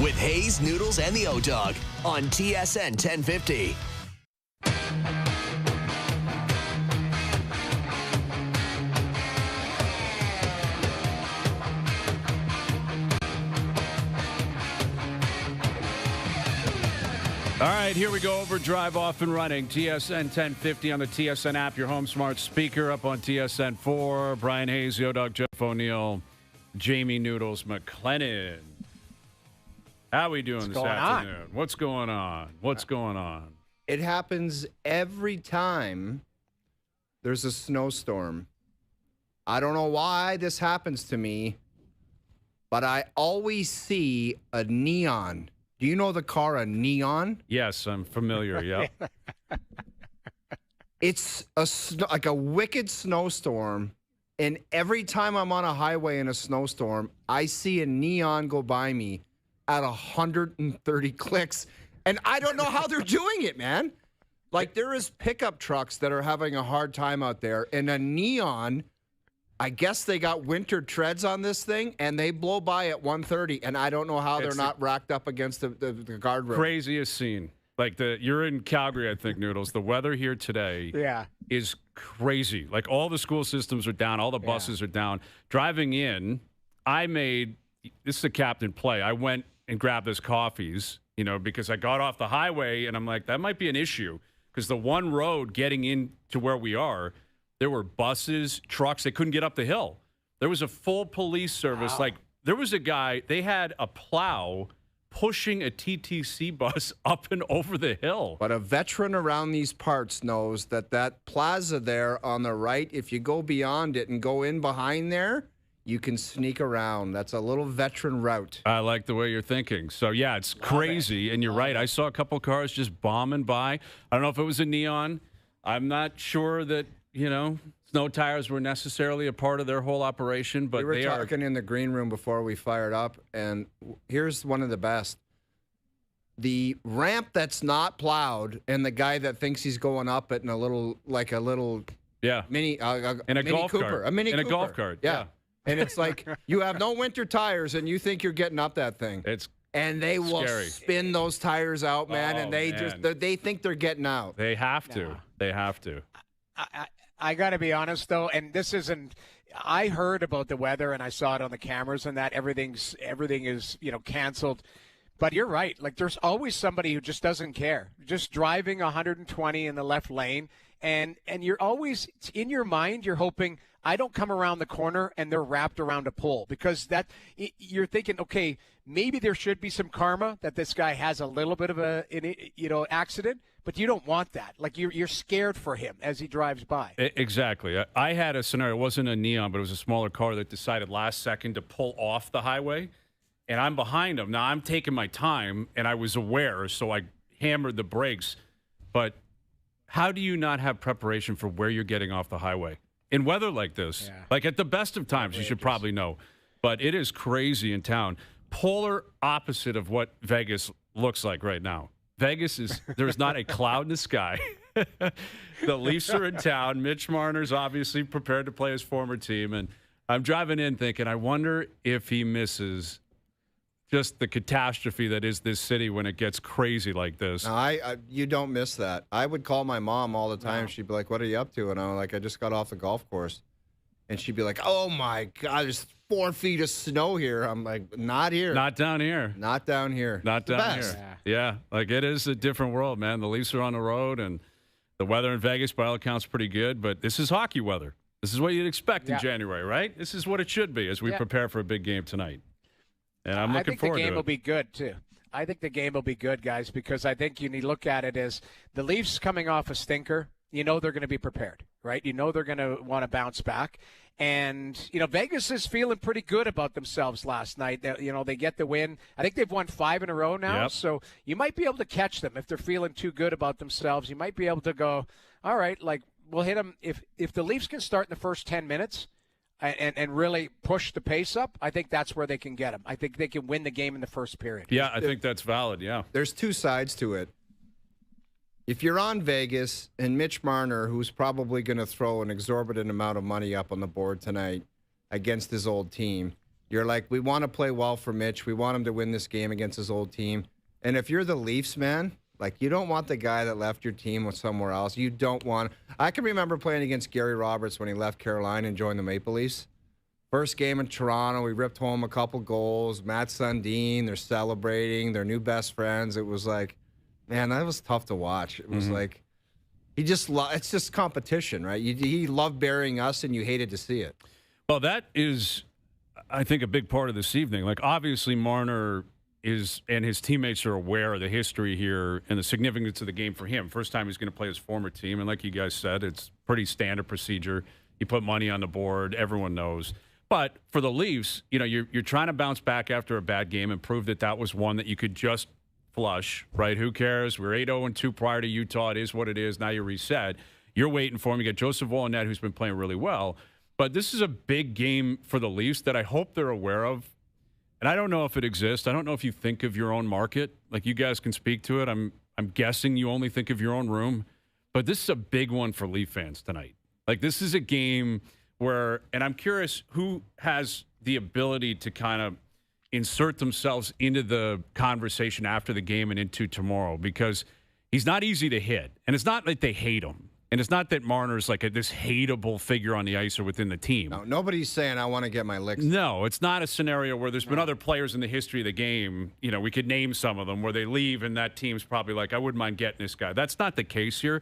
with Hayes, Noodles, and the O-Dog on TSN 1050. All right, here we go. OverDrive off and running. TSN 1050 on the TSN app, your home smart speaker, up on TSN 4. Brian Hayes, the O-Dog, Jeff O'Neill, Jamie Noodles McLennan. How we doing this afternoon? What's going on? What's going on? It happens every time there's a snowstorm. I don't know why this happens to me, but I always see a neon. Do you know the car, a neon? Yes, I'm familiar, yep. It's like a wicked snowstorm, and every time I'm on a highway in a snowstorm, I see a neon go by me at 130 clicks, and I don't know how they're doing it, man. Like, there is pickup trucks that are having a hard time out there, and a neon, I guess they got winter treads on this thing, and they blow by at 130, and I don't know how they're not racked up against the guardrail. Craziest scene. Like, you're in Calgary, I think, Noodles. The weather here today is crazy. Like, all the school systems are down. All the buses are down. Driving in, this is a captain play. I went and grabbed us coffees, because I got off the highway, and I'm like, that might be an issue, because the one road getting into where we are, there were buses, trucks. They couldn't get up the hill. There was a full police service. Wow. Like, there was a guy, they had a plow pushing a TTC bus up and over the hill. But a veteran around these parts knows that plaza there on the right, if you go beyond it and go in behind there, you can sneak around. That's a little veteran route. I like the way you're thinking. So, yeah, it's crazy. And you're right. I saw a couple cars just bombing by. I don't know if it was a neon. I'm not sure that, snow tires were necessarily a part of their whole operation, but we were talking in the green room before we fired up, and here's one of the best. The ramp that's not plowed, and the guy that thinks he's going up it in a little mini in a golf Cooper, cart. a mini in Cooper. A golf cart. Yeah. And it's like you have no winter tires, and you think you're getting up that thing. And they will spin those tires out, man, and they think they're getting out. They have to. No. They have to. I got to be honest, though, and this isn't – I heard about the weather, and I saw it on the cameras and that. Everything is, canceled. But you're right. Like, there's always somebody who just doesn't care, just driving 120 in the left lane. And you're always – in your mind, you're hoping I don't come around the corner and they're wrapped around a pole, because you're thinking, okay, maybe there should be some karma that this guy has a little bit of an accident. But you don't want that. Like, you're scared for him as he drives by. Exactly. I had a scenario. It wasn't a neon, but it was a smaller car that decided last second to pull off the highway. And I'm behind him. Now, I'm taking my time, and I was aware, so I hammered the brakes. But how do you not have preparation for where you're getting off the highway? In weather like this, like at the best of times, you should probably know. But it is crazy in town. Polar opposite of what Vegas looks like right now. Vegas there's not a cloud in the sky. The Leafs are in town. Mitch Marner's obviously prepared to play his former team. And I'm driving in thinking, I wonder if he misses just the catastrophe that is this city when it gets crazy like this. No, you don't miss that. I would call my mom all the time. No. She'd be like, what are you up to? And I'm like, I just got off the golf course. And she'd be like, oh, my God, there's 4 feet of snow here. I'm like, not here. Not down here. Not down here. Not down here. Yeah, like it is a different world, man. The Leafs are on the road, and the weather in Vegas, by all accounts, pretty good. But this is hockey weather. This is what you'd expect in January, right? This is what it should be as we prepare for a big game tonight. And I'm looking forward to it. I think the game will be good, too. I think the game will be good, guys, because I think you need to look at it as the Leafs coming off a stinker. They're going to be prepared, right? They're going to want to bounce back. And, Vegas is feeling pretty good about themselves last night. They get the win. I think they've won 5 in a row now. Yep. So you might be able to catch them if they're feeling too good about themselves. You might be able to go, all right, like we'll hit them. If the Leafs can start in the first 10 minutes and really push the pace up, I think that's where they can get them. I think they can win the game in the first period. Yeah, I think that's valid, yeah. There's 2 sides to it. If you're on Vegas and Mitch Marner, who's probably going to throw an exorbitant amount of money up on the board tonight against his old team, You're like, we want to play well for Mitch. We want him to win this game against his old team. And if you're the Leafs, man, like, you don't want the guy that left your team with somewhere else. You don't want. I can remember playing against Gary Roberts when he left Carolina and joined the Maple Leafs. First game in Toronto, we ripped home a couple goals. Matt Sundin, they're celebrating. They're new best friends. It was like, man, that was tough to watch. It was like, it's just competition, right? He loved burying us, and you hated to see it. Well, that is, I think, a big part of this evening. Like, obviously, Marner and his teammates are aware of the history here and the significance of the game for him. First time he's going to play his former team, and like you guys said, it's pretty standard procedure. You put money on the board. Everyone knows. But for the Leafs, you're trying to bounce back after a bad game and prove that was one that you could just flush, right? Who cares? We're 8-0-2 prior to Utah. It is what it is. Now you're reset. You're waiting for him. You got Joseph Wollnet, who's been playing really well. But this is a big game for the Leafs that I hope they're aware of. And I don't know if it exists. I don't know if you think of your own market. Like, you guys can speak to it. I'm guessing you only think of your own room. But this is a big one for Leaf fans tonight. Like, this is a game where, and I'm curious who has the ability to kind of insert themselves into the conversation after the game and into tomorrow, because he's not easy to hit. And it's not like they hate him. And it's not that Marner's like this hateable figure on the ice or within the team. No, nobody's saying I want to get my licks. No, it's not a scenario where there's been other players in the history of the game, we could name some of them, where they leave and that team's probably like, I wouldn't mind getting this guy. That's not the case here.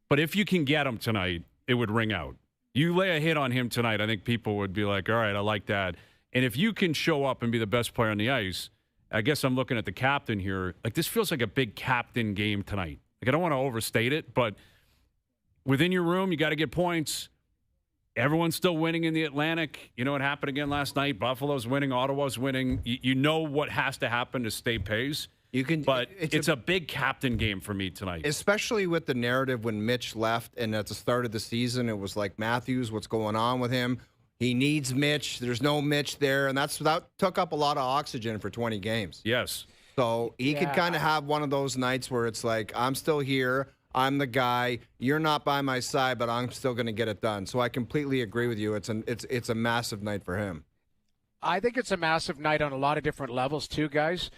But if you can get him tonight, it would ring out. You lay a hit on him tonight, I think people would be like, all right, I like that. And if you can show up and be the best player on the ice, I guess I'm looking at the captain here. Like, this feels like a big captain game tonight. Like, I don't want to overstate it, but within your room, you got to get points. Everyone's still winning in the Atlantic. You know what happened again last night? Buffalo's winning. Ottawa's winning. You know what has to happen to stay pace. But it's a big captain game for me tonight. Especially with the narrative when Mitch left, and at the start of the season, it was like, Matthews, what's going on with him? He needs Mitch. There's no Mitch there, and that took up a lot of oxygen for 20 games. Yes. So he could kind of have one of those nights where it's like, I'm still here. I'm the guy. You're not by my side, but I'm still going to get it done. So I completely agree with you. It's a massive night for him. I think it's a massive night on a lot of different levels too, guys.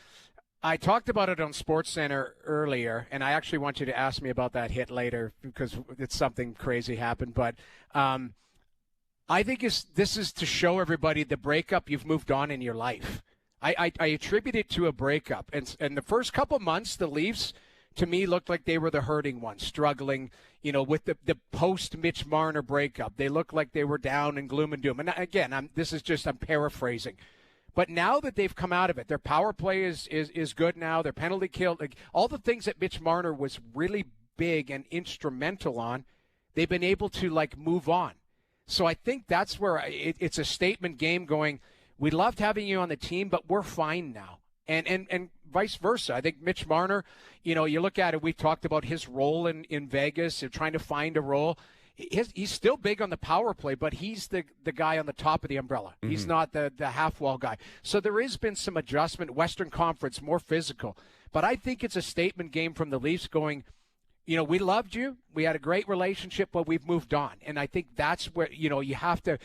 I talked about it on SportsCenter earlier, and I actually want you to ask me about that hit later because it's something crazy happened. But I think this is to show everybody the breakup you've moved on in your life. I attribute it to a breakup. And the first couple months, the Leafs, to me, looked like they were the hurting ones, struggling, with the post-Mitch Marner breakup. They looked like they were down in gloom and doom. And again, I'm paraphrasing. But now that they've come out of it, their power play is good now. Their penalty kill, like all the things that Mitch Marner was really big and instrumental on, they've been able to move on. So I think that's where it's a statement game going, we loved having you on the team, but we're fine now. And vice versa. I think Mitch Marner, you look at it, we talked about his role in Vegas and trying to find a role. He's still big on the power play, but he's the guy on the top of the umbrella. Mm-hmm. He's not the half-wall guy. So there has been some adjustment. Western Conference, more physical. But I think it's a statement game from the Leafs going, we loved you. We had a great relationship, but we've moved on. And I think that's where, you have to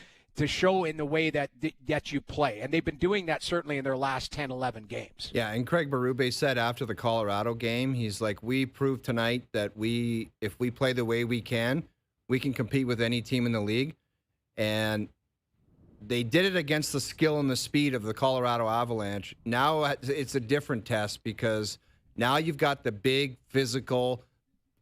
show in the way that you play. And they've been doing that certainly in their last 10, 11 games. Yeah, and Craig Berube said after the Colorado game, he's like, we proved tonight that if we play the way we can compete with any team in the league. And they did it against the skill and the speed of the Colorado Avalanche. Now it's a different test because now you've got the big, physical,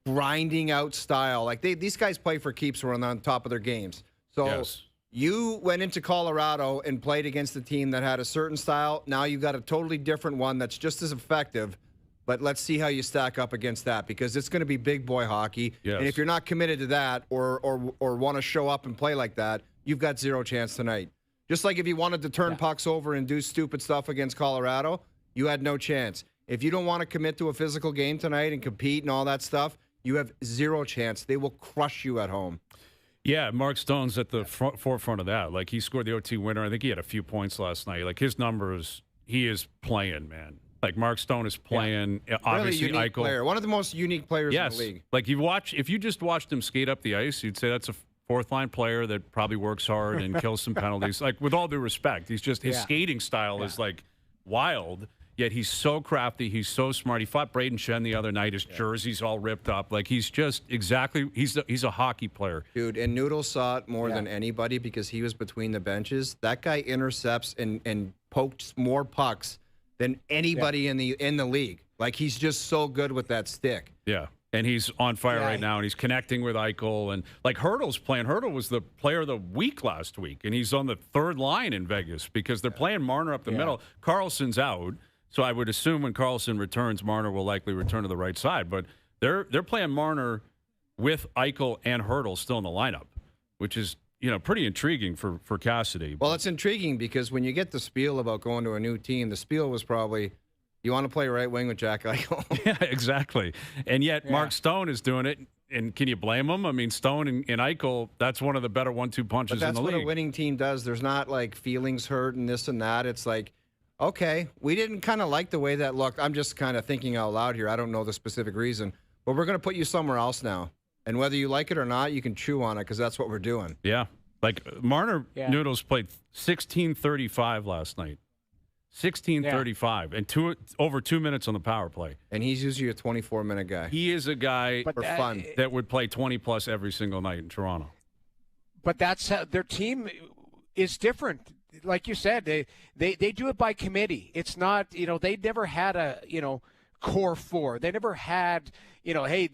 grinding out style. Like these guys play for keeps when on top of their games. So yes. You went into Colorado and played against a team that had a certain style. Now you've got a totally different one that's just as effective. But let's see how you stack up against that because it's going to be big boy hockey. Yes. And if you're not committed to that or want to show up and play like that, you've got zero chance tonight. Just like if you wanted to turn pucks over and do stupid stuff against Colorado, you had no chance. If you don't want to commit to a physical game tonight and compete and all that stuff, you have zero chance. They will crush you at home. Yeah, Mark Stone's at the forefront of that. Like, he scored the OT winner. I think he had a few points last night. Like, his numbers, he is playing, man. Like, Mark Stone is playing. Yeah. Obviously, really unique Eichel. Player. One of the most unique players in the league. Like, if you just watched him skate up the ice, you'd say that's a fourth-line player that probably works hard and kills some penalties. Like, with all due respect, he's just his skating style is like wild. Yet he's so crafty. He's so smart. He fought Braden Shen the other night. His jersey's all ripped up. Like, he's just he's a hockey player. Dude, and Noodles saw it more than anybody because he was between the benches. That guy intercepts and pokes more pucks than anybody in the league. Like, he's just so good with that stick. Yeah. And he's on fire right now, and he's connecting with Eichel. And, like, Hurdle's playing. Hurdle was the player of the week last week, and he's on the third line in Vegas because they're playing Marner up the middle. Carlson's out. So I would assume when Carlson returns, Marner will likely return to the right side. But they're playing Marner with Eichel and Hurdle still in the lineup, which is, pretty intriguing for Cassidy. Well, it's intriguing because when you get the spiel about going to a new team, the spiel was probably, you want to play right wing with Jack Eichel. Yeah, exactly. And yet Mark Stone is doing it. And can you blame him? I mean, Stone and Eichel, that's one of the better 1-2 punches in the league. But that's what a winning team does. There's not, like, feelings hurt and this and that. It's like, okay, we didn't kind of like the way that looked. I'm just kind of thinking out loud here. I don't know the specific reason. But we're going to put you somewhere else now. And whether you like it or not, you can chew on it because that's what we're doing. Yeah. Like, Marner Noodles played 16:35 last night. 16:35 and over 2 minutes on the power play. And he's usually a 24-minute guy. He is a guy for fun that would play 20-plus every single night in Toronto. But that's how their team is different. Like you said, they do it by committee. It's not, they never had a, core four. They never had, hey,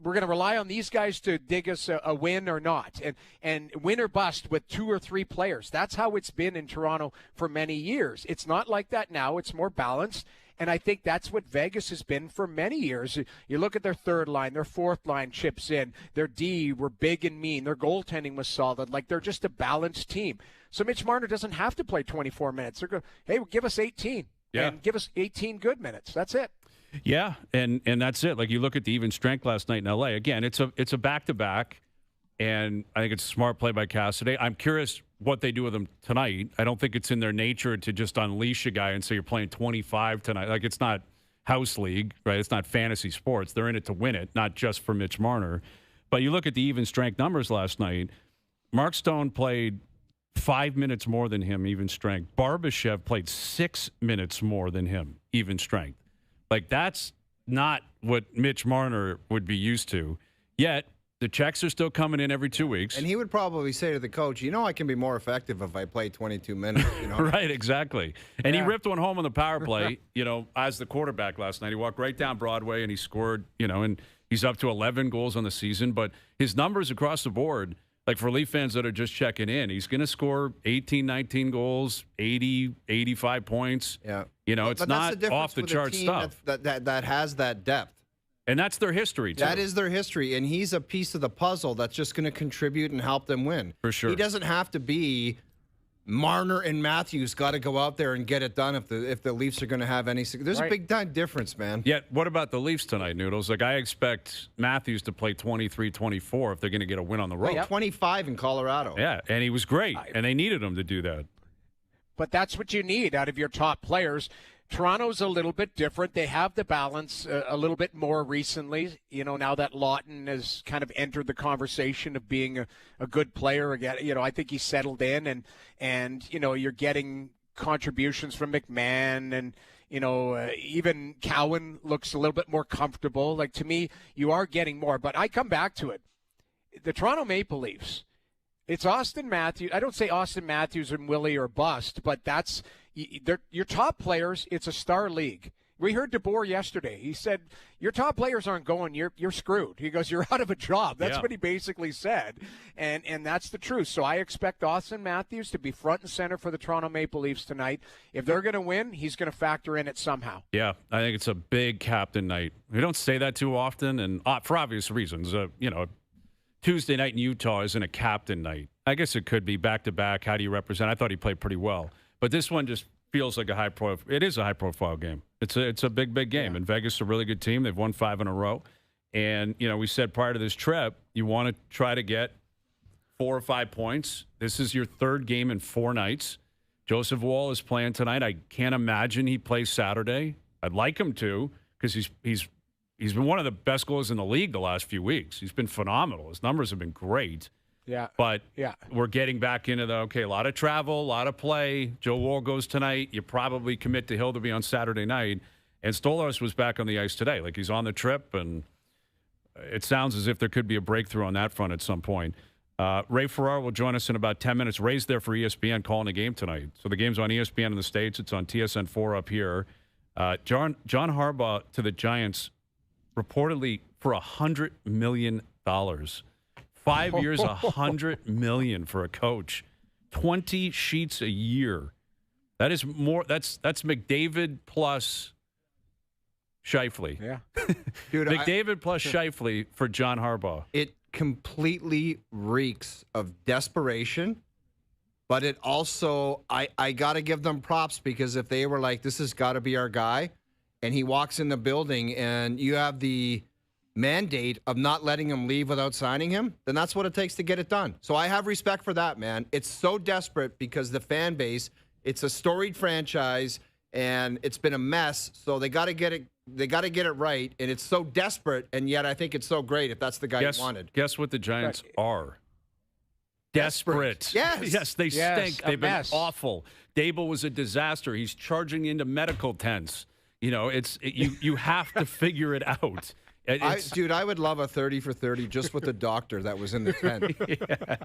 we're going to rely on these guys to dig us a win or not. And win or bust with 2 or 3 players. That's how it's been in Toronto for many years. It's not like that now. It's more balanced. And I think that's what Vegas has been for many years. You look at their third line, their fourth line chips in. Their D were big and mean. Their goaltending was solid. Like, they're just a balanced team. So Mitch Marner doesn't have to play 24 minutes. They're going, hey, give us 18. Yeah. And give us 18 good minutes. That's it. Yeah, and that's it. Like, you look at the even strength last night in L.A. Again, it's a back-to-back, and I think it's a smart play by Cassidy. I'm curious what they do with him tonight. I don't think it's in their nature to just unleash a guy and say you're playing 25 tonight. Like, it's not house league, right? It's not fantasy sports. They're in it to win it, not just for Mitch Marner. But you look at the even strength numbers last night. Mark Stone played 5 minutes more than him, even strength. Barbashev played 6 minutes more than him, even strength. Like, that's not what Mitch Marner would be used to. Yet, the checks are still coming in every 2 weeks. And he would probably say to the coach, I can be more effective if I play 22 minutes. Right, exactly. And he ripped one home on the power play, as the quarterback last night. He walked right down Broadway and he scored, and he's up to 11 goals on the season. But his numbers across the board, like for Leaf fans that are just checking in, he's going to score 18, 19 goals, 80, 85 points. Yeah. It's not off-the-chart stuff. That has that depth. And that's their history, too. That is their history, and he's a piece of the puzzle that's just going to contribute and help them win. For sure. He doesn't have to be Marner and Matthews got to go out there and get it done if the Leafs are going to have any. There's a big-time difference, man. Yet, what about the Leafs tonight, Noodles? Like, I expect Matthews to play 23-24 if they're going to get a win on the road. 25 in Colorado. Yeah, and he was great, and they needed him to do that. But that's what you need out of your top players. Toronto's a little bit different. They have the balance a little bit more recently, now that Lawton has kind of entered the conversation of being a good player again. I think he's settled in and you're getting contributions from McMahon and, even Cowan looks a little bit more comfortable. Like, to me, you are getting more. But I come back to it. The Toronto Maple Leafs, it's Austin Matthews. I don't say Austin Matthews and Willie or bust, but that's your top players. It's a star league. We heard DeBoer yesterday. He said, your top players aren't going, you're screwed. He goes, you're out of a job. That's what he basically said. And that's the truth. So I expect Austin Matthews to be front and center for the Toronto Maple Leafs tonight. If they're going to win, he's going to factor in it somehow. Yeah, I think it's a big captain night. We don't say that too often, and for obvious reasons. Tuesday night in Utah isn't a captain night. I guess it could be back-to-back. How do you represent? I thought he played pretty well. But this one just feels like it is a high-profile game. It's a big game. And Vegas is a really good team. They've won 5 in a row. And, we said prior to this trip, you want to try to get 4 or 5 points. This is your third game in 4 nights. Joseph Wall is playing tonight. I can't imagine he plays Saturday. I'd like him to because he's been one of the best goalies in the league the last few weeks. He's been phenomenal. His numbers have been great. Yeah. But Yeah. we're getting back into a lot of travel, a lot of play. Joe Wall goes tonight. You probably commit to Hilderby on Saturday night. And Stolarz was back on the ice today. Like, he's on the trip, and it sounds as if there could be a breakthrough on that front at some point. Ray Ferraro will join us in about 10 minutes. Ray's there for ESPN calling the game tonight. So the game's on ESPN in the States. It's on TSN4 up here. John Harbaugh to the Giants reportedly for $100 million. 5 years, $100 million for a coach. 20 sheets a year. That is more. That's McDavid plus Scheifele. Yeah. Dude, McDavid plus Scheifele for John Harbaugh. It completely reeks of desperation, but it also, I got to give them props, because if they were like, this has got to be our guy, and he walks in the building and you have the mandate of not letting him leave without signing him, then that's what it takes to get it done. So I have respect for that, man. It's so desperate because the fan base, it's a storied franchise, and it's been a mess, so they got to get it. They got to get it right, and it's so desperate, and yet I think it's so great if that's the guy you wanted. Guess what the Giants are? Desperate. Yes. Yes, they stink. They've been mess. awful. Dable was a disaster. He's charging into medical tents. You know, you have to figure it out. Dude, I would love a 30 for 30 just with the doctor that was in the tent. Yes.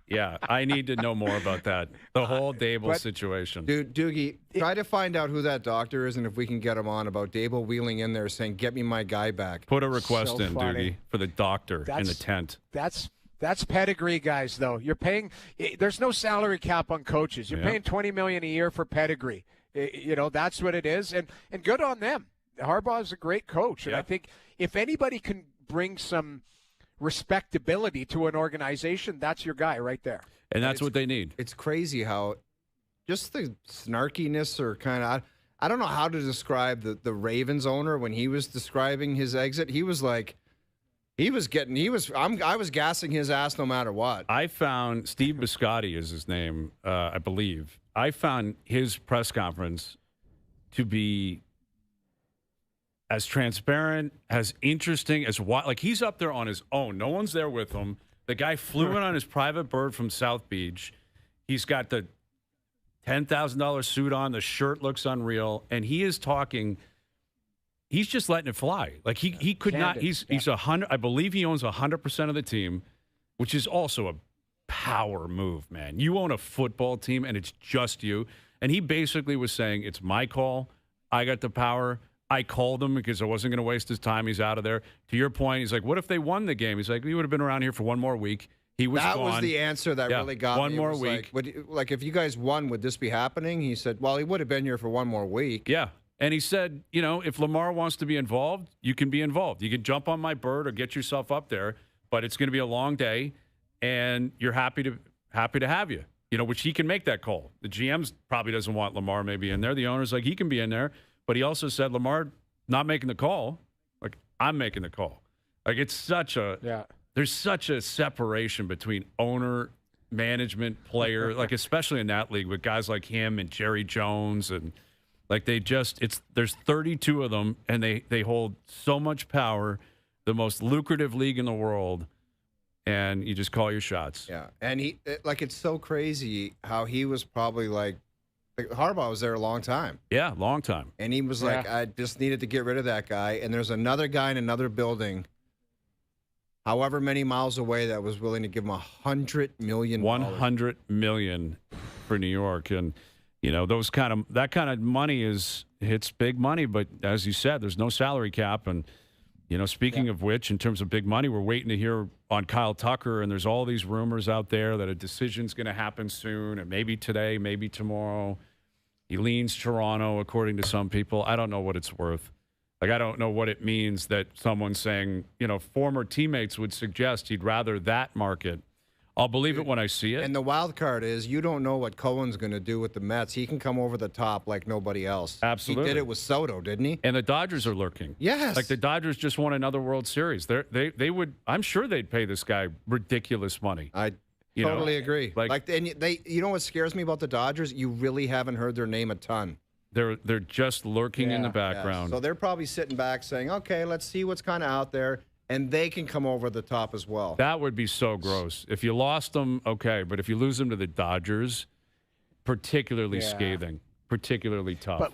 Yeah, I need to know more about that. The whole Dable situation. Dude, Doogie, try to find out who that doctor is and if we can get him on about Dable wheeling in there saying, get me my guy back. Put a request So in, funny. Doogie, for the doctor in the tent. That's pedigree, guys, though. You're paying – there's no salary cap on coaches. You're paying $20 million a year for pedigree. You know, that's what it is, and good on them. Harbaugh is a great coach, and I think if anybody can bring some respectability to an organization, that's your guy right there. And that's what they need. It's crazy how just the snarkiness, or kind of – I don't know how to describe the Ravens owner when he was describing his exit. He was like – I was gassing his ass no matter what. I found Steve Biscotti is his name, I believe. I found his press conference to be as transparent, as interesting, as what. Like, he's up there on his own. No one's there with him. The guy flew in on his private bird from South Beach. He's got the $10,000 suit on. The shirt looks unreal, and he is talking. He's just letting it fly. Like, he could not. He's 100. I believe he owns 100% of the team, which is also a power move, man. You own a football team, and it's just you. And he basically was saying, it's my call. I got the power. I called him because I wasn't going to waste his time. He's out of there. To your point, he's like, what if they won the game? He's like, we would have been around here for one more week. He was That gone. was the answer that really got me. One more week. Like, if you guys won, would this be happening? He said, well, he would have been here for one more week. Yeah. And he said, you know, if Lamar wants to be involved, you can be involved. You can jump on my bird or get yourself up there, but it's going to be a long day, and you're happy to have you. You know, which he can make that call. The GM probably doesn't want Lamar maybe in there. The owner's like, he can be in there. But he also said, Lamar not making the call. Like, I'm making the call. Like, it's such a there's such a separation between owner, management, player, like, especially in that league with guys like him and Jerry Jones, and like, there's 32 of them, and they hold so much power, the most lucrative league in the world, and you just call your shots. Yeah, and it's so crazy how he was probably like Harbaugh was there a long time. Yeah, long time. And he was like, I just needed to get rid of that guy, and there's another guy in another building, however many miles away, that was willing to give him $100 million. $100 million for New York, and you know, that kind of money it's big money, but as you said, there's no salary cap. And, you know, speaking of which, in terms of big money, we're waiting to hear on Kyle Tucker, and there's all these rumors out there that a decision's going to happen soon, and maybe today, maybe tomorrow. He leans Toronto, according to some people. I don't know what it's worth. Like, I don't know what it means that someone's saying, you know, former teammates would suggest he'd rather that market. I'll believe it when I see it. And the wild card is you don't know what Cohen's going to do with the Mets. He can come over the top like nobody else. Absolutely. He did it with Soto, didn't he? And the Dodgers are lurking. Yes. Like, the Dodgers just won another World Series. They would. I'm sure they'd pay this guy ridiculous money. I totally agree. And you know what scares me about the Dodgers? You really haven't heard their name a ton. They're just lurking in the background. So they're probably sitting back saying, okay, let's see what's kind of out there. and they can come over the top as well. That would be so gross. If you lost them, okay, but if you lose them to the Dodgers, particularly scathing, particularly tough. But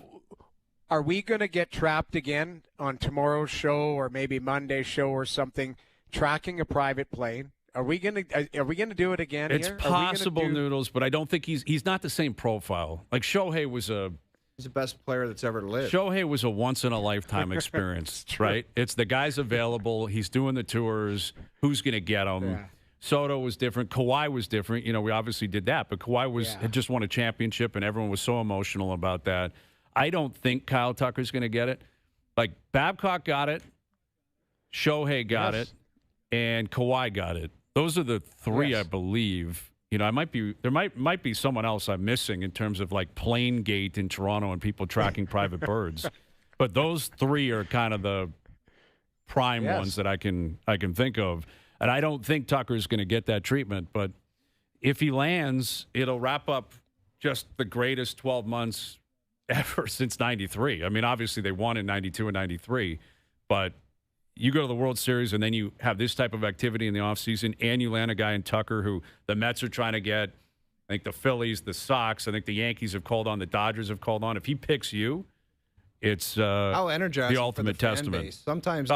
are we going to get trapped again on tomorrow's show or maybe Monday's show or something, tracking a private plane? Are we going to do it again? It's here? possible, Noodles, but I don't think he's not the same profile. Like Shohei was He's the best player that's ever lived. Shohei was a once-in-a-lifetime experience, right? It's the guy's available. He's doing the tours. Who's going to get him? Yeah. Soto was different. Kawhi was different. You know, we obviously did that, but Kawhi had just won a championship, and everyone was so emotional about that. I don't think Kyle Tucker's going to get it. Like, Babcock got it, Shohei got it, and Kawhi got it. Those are the three, I believe. You know, there might be someone else I'm missing in terms of like plane gate in Toronto and people tracking private birds. But those three are kind of the prime ones that I can think of. And I don't think Tucker's going to get that treatment. But if he lands, it'll wrap up just the greatest 12 months ever since 93. I mean, obviously they won in 92 and 93. But you go to the World Series and then you have this type of activity in the offseason and you land a guy in Tucker who the Mets are trying to get. I think the Phillies, the Sox, I think the Yankees have called on, the Dodgers have called on. If he picks you, it's how energizing the ultimate for the fan testament. base. Sometimes,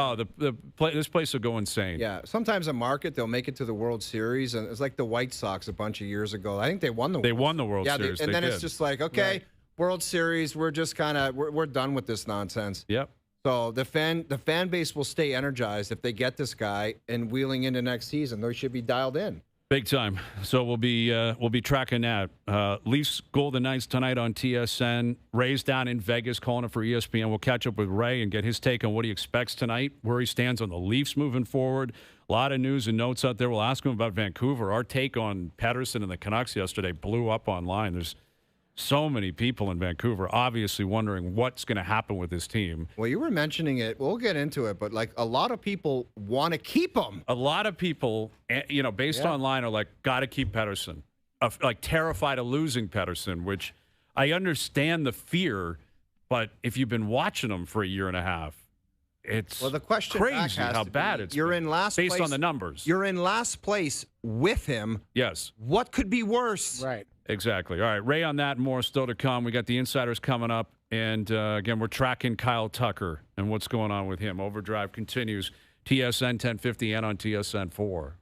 this place will go insane. Yeah, sometimes a market they'll make it to the World Series, and it's like the White Sox a bunch of years ago. I think they won the World Series. And then it's just like, okay, World Series, we're just kind of we're done with this nonsense. Yep. So the fan base will stay energized if they get this guy and wheeling into next season. They should be dialed in. Big time. So we'll be tracking that. Leafs Golden Knights tonight on TSN. Ray's down in Vegas calling it for ESPN. We'll catch up with Ray and get his take on what he expects tonight, where he stands on the Leafs moving forward. A lot of news and notes out there. We'll ask him about Vancouver. Our take on Pettersson and the Canucks yesterday blew up online. There's so many people in Vancouver obviously wondering what's going to happen with this team. Well, you were mentioning it. We'll get into it, but like a lot of people want to keep him. A lot of people, you know, based online are like, got to keep Pettersson. Like terrified of losing Pettersson, which I understand the fear, but if you've been watching him for a year and a half, it's the question crazy how bad it's you're been, in last based place, on the numbers. You're in last place with him. Yes. What could be worse? Right. Exactly. All right, Ray on that and more still to come. We got the insiders coming up. And, again, we're tracking Kyle Tucker and what's going on with him. Overdrive continues. TSN 1050 and on TSN 4.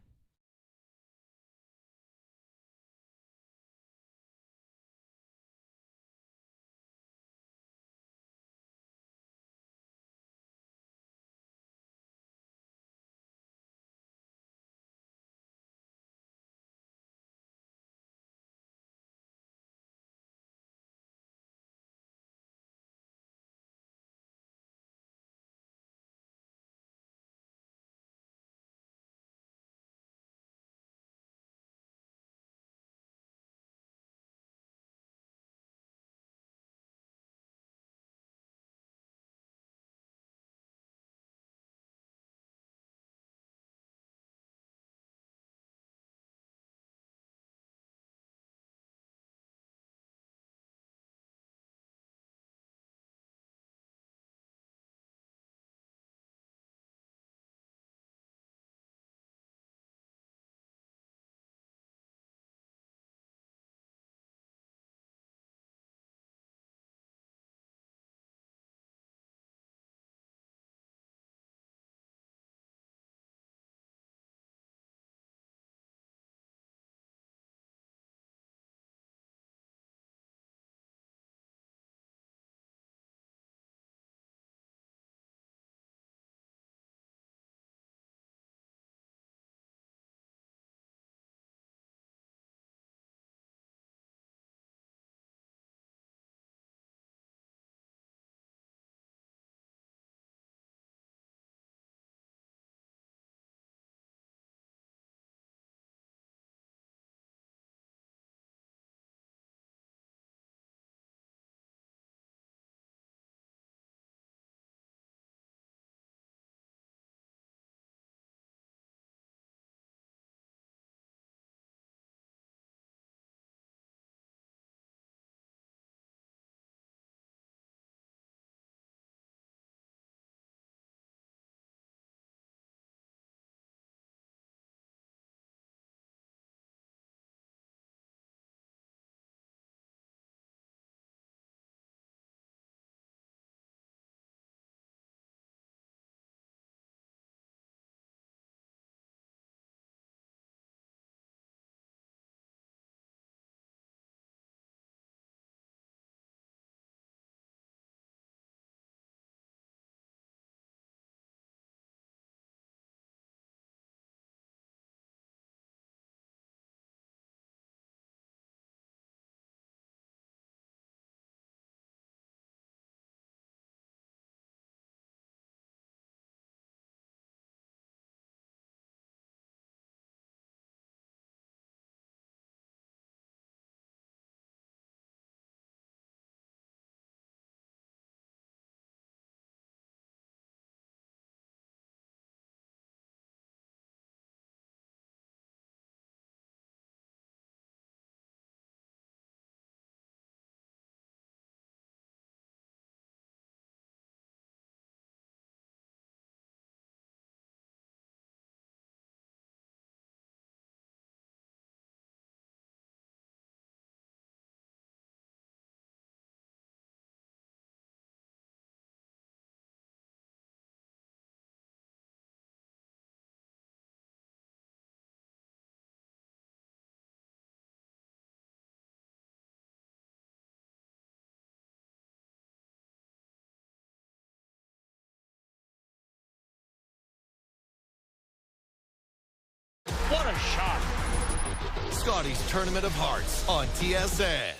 Scotty's Tournament of Hearts on TSN.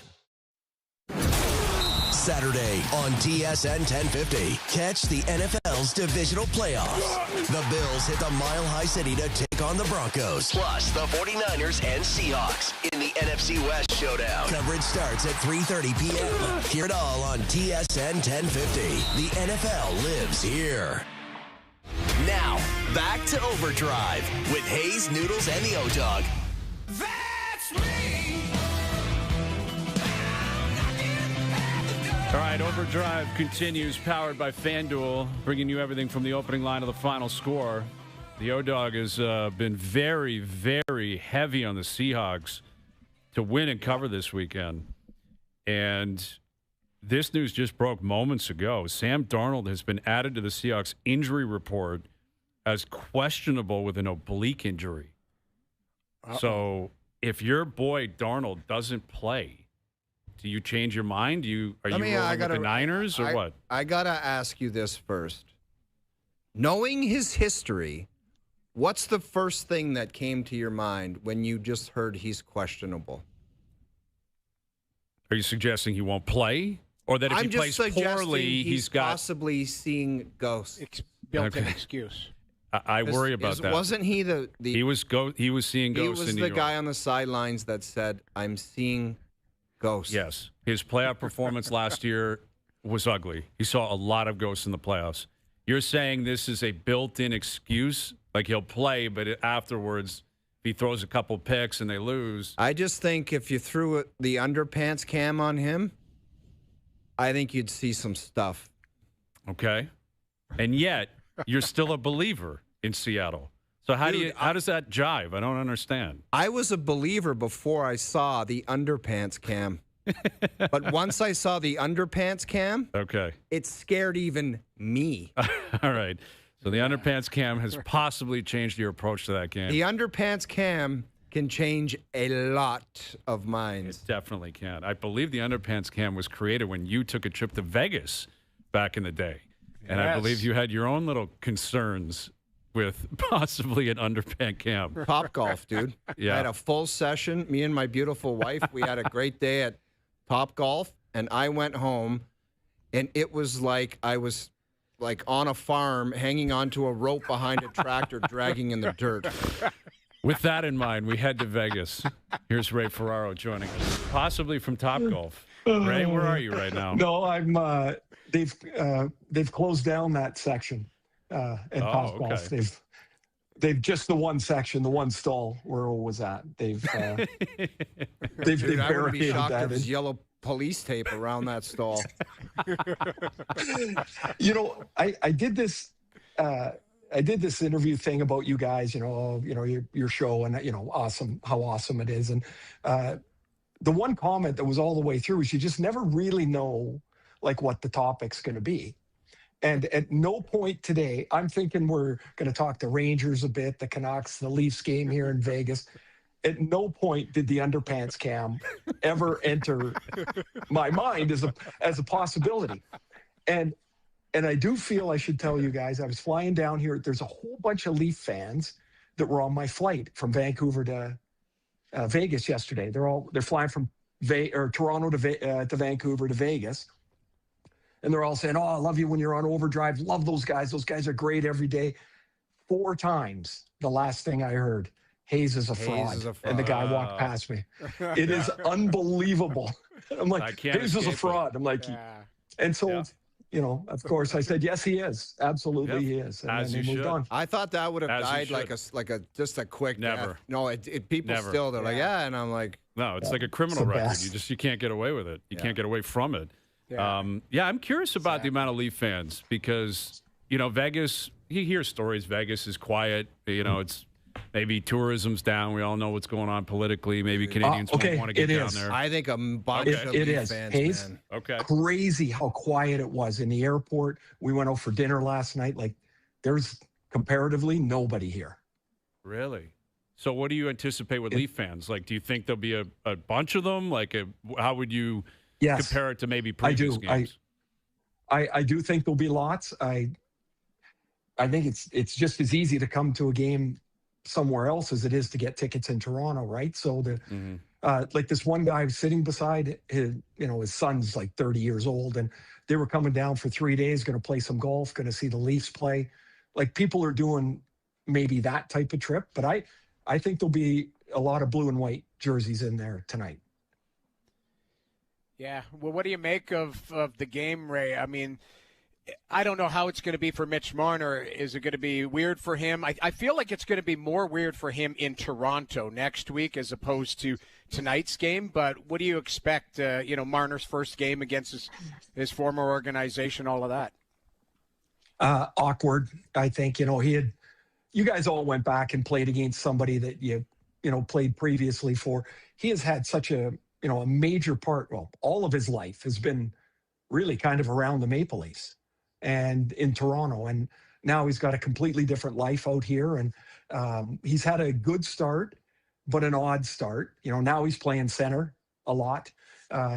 Saturday on TSN 1050. Catch the NFL's divisional playoffs. The Bills hit the Mile High City to take on the Broncos. Plus, the 49ers and Seahawks in the NFC West showdown. Coverage starts at 3:30 p.m. Hear it all on TSN 1050. The NFL lives here. Now, back to Overdrive with Hayes, Noodles, and the O-Dog. That's me. All right, Overdrive continues, powered by FanDuel, bringing you everything from the opening line to the final score. The O-Dog has been very, very heavy on the Seahawks to win and cover this weekend. And this news just broke moments ago. Sam Darnold has been added to the Seahawks injury report as questionable with an oblique injury. So if your boy Darnold doesn't play, do you change your mind? Are you rolling with the Niners or what? I got to ask you this first. Knowing his history, what's the first thing that came to your mind when you just heard he's questionable? Are you suggesting he won't play? Or that if he plays poorly, he's got possibly seeing ghosts. Built-in excuse. I worry about that. Wasn't he the he was seeing ghosts in New York. He was the guy on the sidelines that said, "I'm seeing ghosts." Yes. His playoff performance last year was ugly. He saw a lot of ghosts in the playoffs. You're saying this is a built-in excuse? Like he'll play, but afterwards, if he throws a couple picks and they lose. I just think if you threw the underpants cam on him, I think you'd see some stuff. Okay. And yet, you're still a believer in Seattle. So how does that jive? I don't understand. I was a believer before I saw the underpants cam. But once I saw the underpants cam, it scared even me. All right. So the underpants cam has possibly changed your approach to that game. The underpants cam can change a lot of minds. It definitely can. I believe the underpants cam was created when you took a trip to Vegas back in the day. And I believe you had your own little concerns with possibly an underpants cam. Top golf, dude. Yeah. I had a full session. Me and my beautiful wife, we had a great day at Top Golf, and I went home, and it was like I was like on a farm hanging onto a rope behind a tractor dragging in the dirt. With that in mind, we head to Vegas. Here's Ray Ferraro joining us, possibly from Top Golf. Ray, where are you right now? No, I'm. They've closed down that section at Top Golf. They've just the one section, the one stall where it was at. They've Dude, I wouldn't be shocked if there's yellow police tape around that stall. You know, I did this. I did this interview thing about you guys. Your show, and how awesome it is. And the one comment that was all the way through is you just never really know like what the topic's going to be. And at no point today, I'm thinking we're going to talk the Rangers a bit, the Canucks, the Leafs game here in Vegas. At no point did the underpants cam ever enter my mind as a possibility. And I do feel I should tell you guys, I was flying down here. There's a whole bunch of Leaf fans that were on my flight from Vancouver to Vegas yesterday. They're flying from Toronto to Vancouver to Vegas. And they're all saying, "Oh, I love you when you're on Overdrive. Love those guys. Those guys are great every day." 4 times the last thing I heard, Hayes is a fraud. And the guy walked past me. It is unbelievable. I'm like, Hayes is a fraud. I'm like, and so, of course I said, yes, he is. Absolutely he is. And as then he moved on. I thought that would have died like just a quick never. death. No, people still, they're like, yeah. And I'm like, no, it's like a criminal record. You can't get away with it. You can't get away from it. Yeah. I'm curious about the amount of Leaf fans because, Vegas, you hear stories. Vegas is quiet. It's maybe tourism's down. We all know what's going on politically. Maybe Canadians won't want to get down there. I think a bunch of Leaf fans, Hayes, man. Okay. Crazy how quiet it was in the airport. We went out for dinner last night. Like, there's comparatively nobody here. Really? So what do you anticipate with Leaf fans? Like, do you think there'll be a bunch of them? Like, how would you compare it to maybe previous games? I do think there'll be lots. I think it's just as easy to come to a game somewhere else as it is to get tickets in Toronto, right? So like this one guy was sitting beside his, his son's like 30 years old, and they were coming down for 3 days, going to play some golf, going to see the Leafs play. Like people are doing maybe that type of trip, but I think there'll be a lot of blue and white jerseys in there tonight. Yeah. Well, what do you make of the game, Ray? I mean, I don't know how it's going to be for Mitch Marner. Is it going to be weird for him? I feel like it's going to be more weird for him in Toronto next week as opposed to tonight's game. But what do you expect, Marner's first game against his former organization, all of that? Awkward, I think. You guys all went back and played against somebody that you played previously for. He has had such a major part, all of his life has been really kind of around the Maple Leafs and in Toronto. And now he's got a completely different life out here. And he's had a good start, but an odd start. Now he's playing center a lot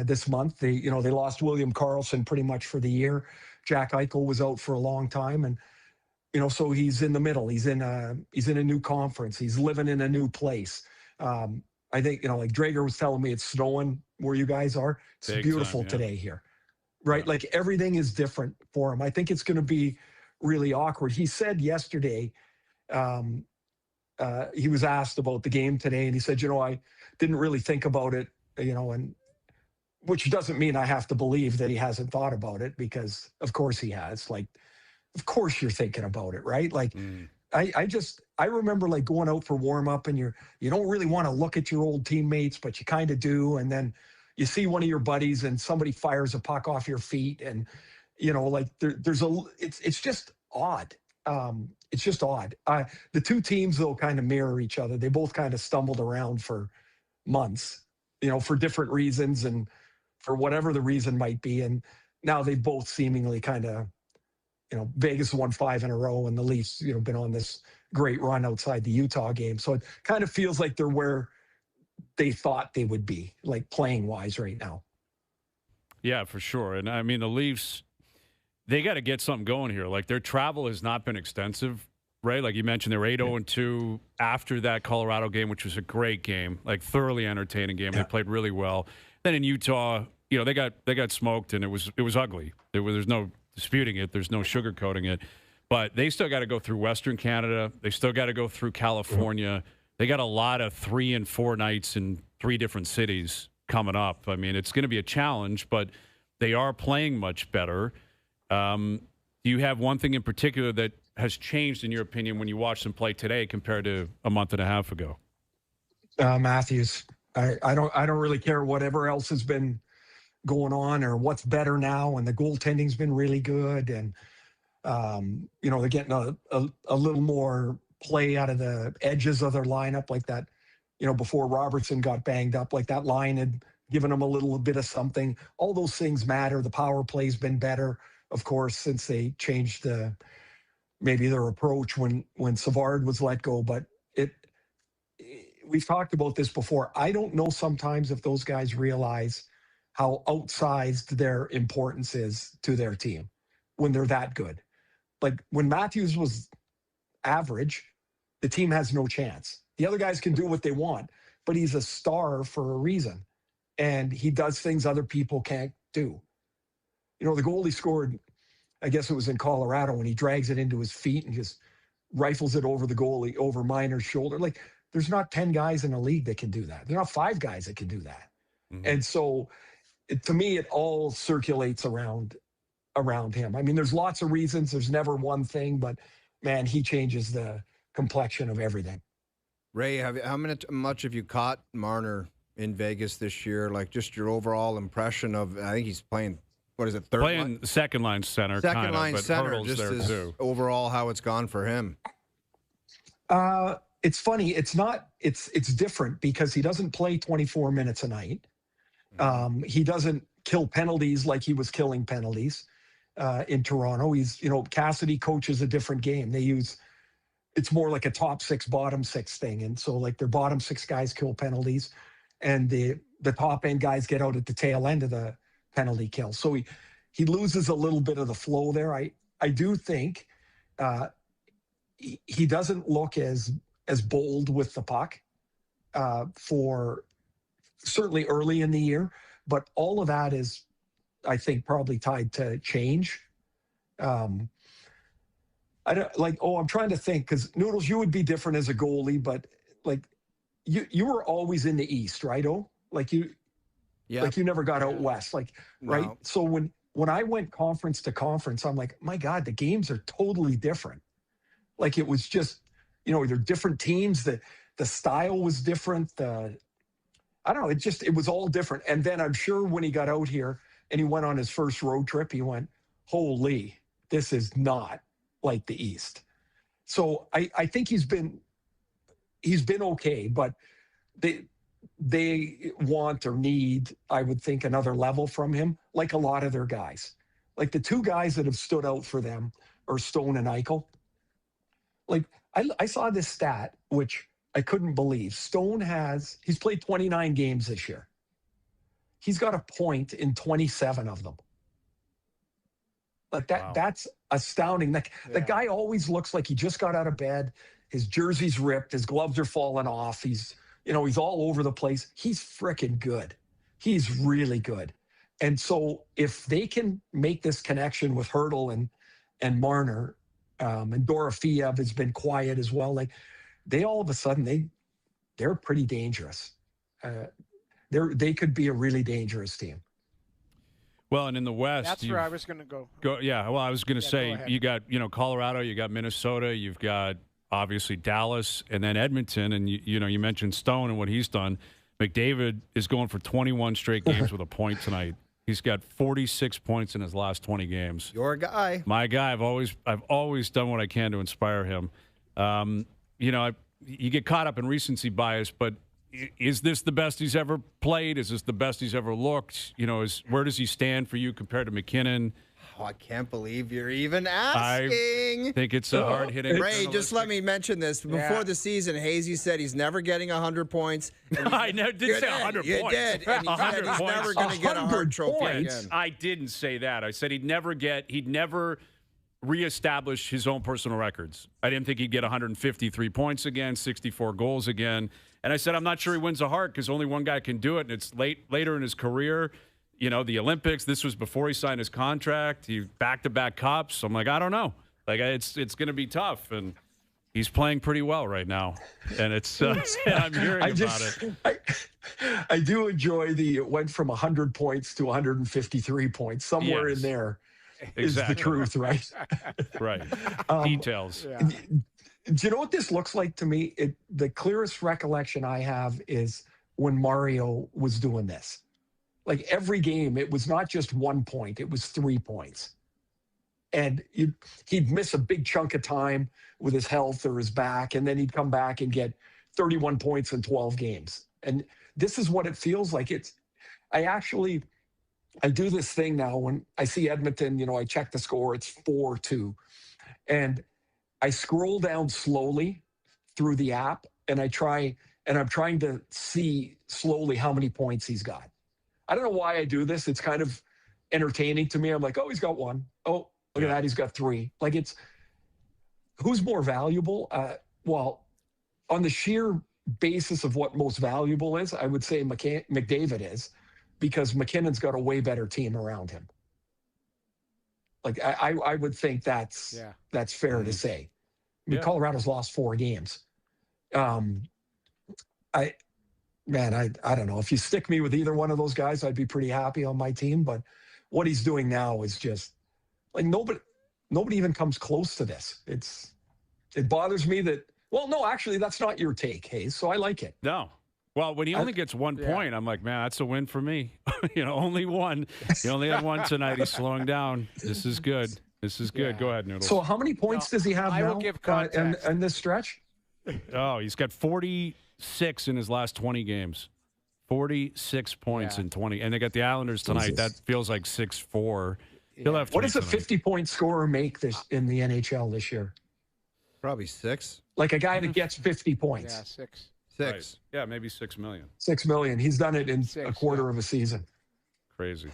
this month. They lost William Karlsson pretty much for the year. Jack Eichel was out for a long time. And, so he's in the middle. He's in a new conference. He's living in a new place. I think, like Drager was telling me, it's snowing where you guys are. It's Big beautiful time, yeah. today here. Right? Yeah. Like everything is different for him. I think it's going to be really awkward. He said yesterday, he was asked about the game today, and he said, I didn't really think about it, and which doesn't mean I have to believe that he hasn't thought about it, because of course he has. Like, of course you're thinking about it, right? Like, I remember like going out for warm up, and you don't really want to look at your old teammates, but you kind of do. And then you see one of your buddies and somebody fires a puck off your feet, and it's just odd. It's just odd. The two teams, though, kind of mirror each other. They both kind of stumbled around for months, for different reasons and for whatever the reason might be. And now they've both seemingly kind of, Vegas won 5 in a row, and the Leafs, been on this great run outside the Utah game. So it kind of feels like they're where they thought they would be, like playing wise right now. Yeah, for sure. And I mean, the Leafs, they got to get something going here. Like, their travel has not been extensive, right? Like you mentioned, they were 8-0-2 after that Colorado game, which was a great game, like thoroughly entertaining game. Yeah. They played really well. Then in Utah, they got smoked, and it was ugly. There's no disputing it. There's no sugarcoating it. But they still got to go through Western Canada. They still got to go through California. They got a lot of 3 and 4 nights in 3 different cities coming up. I mean, it's going to be a challenge, but they are playing much better. Do you have one thing in particular that has changed, in your opinion, when you watch them play today compared to a month and a half ago? Matthews. I don't really care whatever else has been going on or what's better now. And the goaltending's been really good. And, they're getting a little more play out of the edges of their lineup, like that, before Robertson got banged up, like that line had given them a little bit of something. All those things matter. The power play's been better, of course, since they changed maybe their approach when Savard was let go. But we've talked about this before. I don't know sometimes if those guys realize how outsized their importance is to their team when they're that good. Like when Matthews was average, the team has no chance. The other guys can do what they want, but he's a star for a reason. And he does things other people can't do. The goalie scored, I guess it was in Colorado, when he drags it into his feet and just rifles it over the goalie, over Miner's shoulder. Like, there's not 10 guys in the league that can do that. There are not 5 guys that can do that. Mm-hmm. And so, to me, it all circulates around him. I mean, there's lots of reasons. There's never one thing, but, man, he changes the complexion of everything. Ray, how much have you caught Marner in Vegas this year? Like, just your overall impression of, I think he's playing, what is it, third playing line? Second line center. Second line but center, just as too. Overall how it's gone for him. It's funny. It's different because he doesn't play 24 minutes a night. He doesn't kill penalties like he was killing penalties in Toronto. Cassidy coaches a different game. It's more like a top 6, bottom 6 thing. And so like their bottom 6 guys kill penalties and the top end guys get out at the tail end of the penalty kill. So he loses a little bit of the flow there. I do think he doesn't look as as bold with the puck for certainly early in the year, but all of that is, I think, probably tied to change. I don't like. Oh, I'm trying to think, because Noodles, you would be different as a goalie, but like you were always in the East, right? Oh, like you never got out west, like right. No. So when I went conference to conference, I'm like, my God, the games are totally different. Like it was just, they're different teams. The style was different. I don't know. It was all different. And then I'm sure when he got out here and he went on his first road trip, he went, holy, this is not like the East. So I think he's been okay, but they want or need, I would think, another level from him, like a lot of their guys. Like the two guys that have stood out for them are Stone and Eichel. Like I saw this stat, which I couldn't believe. Stone he's played 29 games this year. He's got a point in 27 of them. Like that, That's astounding. Like the guy always looks like he just got out of bed. His jersey's ripped. His gloves are falling off. He's all over the place. He's freaking good. He's really good. And so if they can make this connection with Hertl and Marner, and Dorofeev has been quiet as well, like they all of a sudden they're pretty dangerous. They could be a really dangerous team. Well, and in the West, that's where I was going to go. Yeah, well, I was going to say you got Colorado, you got Minnesota, you've got obviously Dallas, and then Edmonton, and you mentioned Stone and what he's done. McDavid is going for 21 straight games with a point tonight. He's got 46 points in his last 20 games. Your guy. My guy. I've always done what I can to inspire him. You get caught up in recency bias, but is this the best he's ever played? Is this the best he's ever looked? Where does he stand for you compared to McKinnon? Oh, I can't believe you're even asking. I think it's a hard-hitting. Ray, just let me mention this. Before the season, Hazy said he's never getting 100 points. I did say 100 points. You did. And he said he's never going to get a Hart Trophy again. I didn't say that. I said he'd never reestablish his own personal records. I didn't think he'd get 153 points again, 64 goals again. And I said, I'm not sure he wins a Hart because only one guy can do it, and it's later in his career. The Olympics, this was before he signed his contract. He back-to-back cups. I'm like, I don't know. Like, it's going to be tough. And he's playing pretty well right now. And it's I'm hearing about it. I do enjoy it went from 100 points to 153 points. Somewhere in there is the truth, right? Right. Details. Yeah. Do you know what this looks like to me? The clearest recollection I have is when Mario was doing this. Like every game, it was not just 1 point, it was 3 points. And he'd miss a big chunk of time with his health or his back, and then he'd come back and get 31 points in 12 games. And this is what it feels like. I do this thing now when I see Edmonton, I check the score, it's 4-2. And I scroll down slowly through the app and I'm trying to see slowly how many points he's got. I don't know why I do this. It's kind of entertaining to me. I'm like, oh, he's got 1. Oh, look at that. He's got 3. Like who's more valuable? Well, on the sheer basis of what most valuable is, I would say McDavid is, because McKinnon's got a way better team around him. Like I would think that's fair to say. I mean, Colorado's lost 4 games. I don't know. If you stick me with either one of those guys, I'd be pretty happy on my team. But what he's doing now is just like nobody even comes close to this. It bothers me that. Well, no, actually, that's not your take, Hayes. So I like it. No. Well, when he only gets 1 point, I'm like, man, that's a win for me. Only one. He only had 1 tonight. He's slowing down. This is good. This is good. Go ahead, Noodles. So how many points does he have now? I will give context. In this stretch? Oh, he's got 46 in his last 20 games. 46 points in 20. And they got the Islanders tonight. Jesus. That feels like 6-4. He'll have 3 What does a tonight. 50-point scorer make in the NHL this year? Probably 6. Like a guy that gets 50 points. Yeah, 6. 6. Right. Yeah, maybe 6 million. 6 million. He's done it in 6, a quarter of a season. Crazy.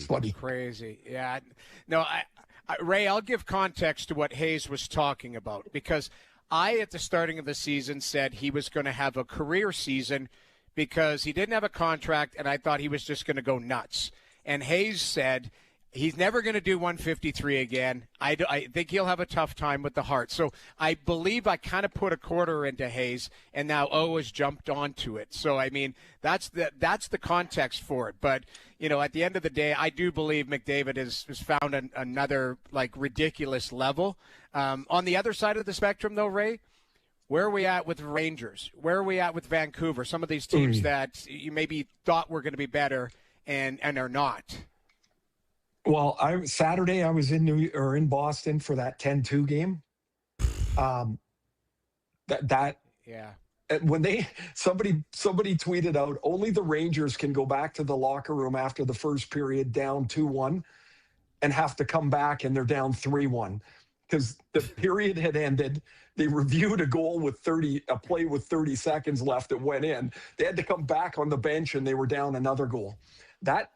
Funny. Crazy. Yeah. No, Ray, I'll give context to what Hayes was talking about, because I, at the starting of the season, said he was going to have a career season because he didn't have a contract, and I thought he was just going to go nuts. And Hayes said he's never going to do 153 again. I think he'll have a tough time with the heart. So I believe I kind of put a quarter into Hayes, and now O has jumped onto it. So, I mean, that's the context for it. But, you know, at the end of the day, I do believe McDavid has found another, like, ridiculous level. On the other side of the spectrum, though, Ray, where are we at with Rangers? Where are we at with Vancouver? Some of these teams that you maybe thought were going to be better and are not. Well, Saturday I was in Boston for that 10-2 game. Yeah. When somebody tweeted out, only the Rangers can go back to the locker room after the first period down 2-1 and have to come back and they're down 3-1 because the period had ended. They reviewed a play with 30 seconds left that went in. They had to come back on the bench and they were down another goal. That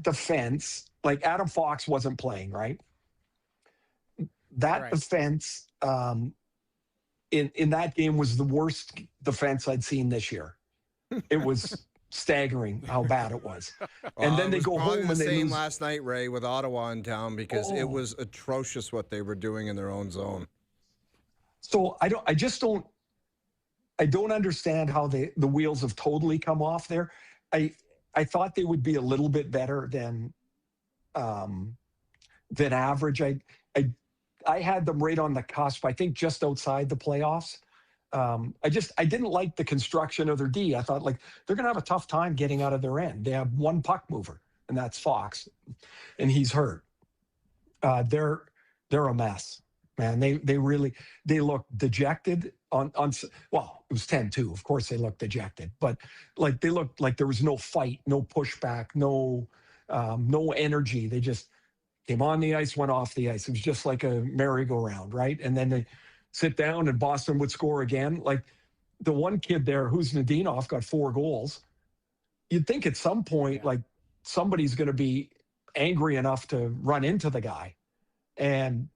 defense, like Adam Fox wasn't playing, right? That defense in that game was the worst defense I'd seen this year. It was staggering how bad it was. And then they go home and they lose. Last night, Ray, with Ottawa in town because it was atrocious what they were doing in their own zone. So I don't understand how the wheels have totally come off there. I thought they would be a little bit better than average. I had them right on the cusp. I think just outside the playoffs. I didn't like the construction of their D. I thought like they're going to have a tough time getting out of their end. They have one puck mover, and that's Fox, and he's hurt. They're a mess, man. They look dejected. Well, it was 10-2. Of course they looked dejected, but like they looked like there was no fight, no pushback, no energy. They just came on the ice, went off the ice. It was just like a merry-go-round, right? And then they sit down and Boston would score again. Like the one kid there, who's Nadinov, got 4 goals. You'd think at some point, like somebody's going to be angry enough to run into the guy. And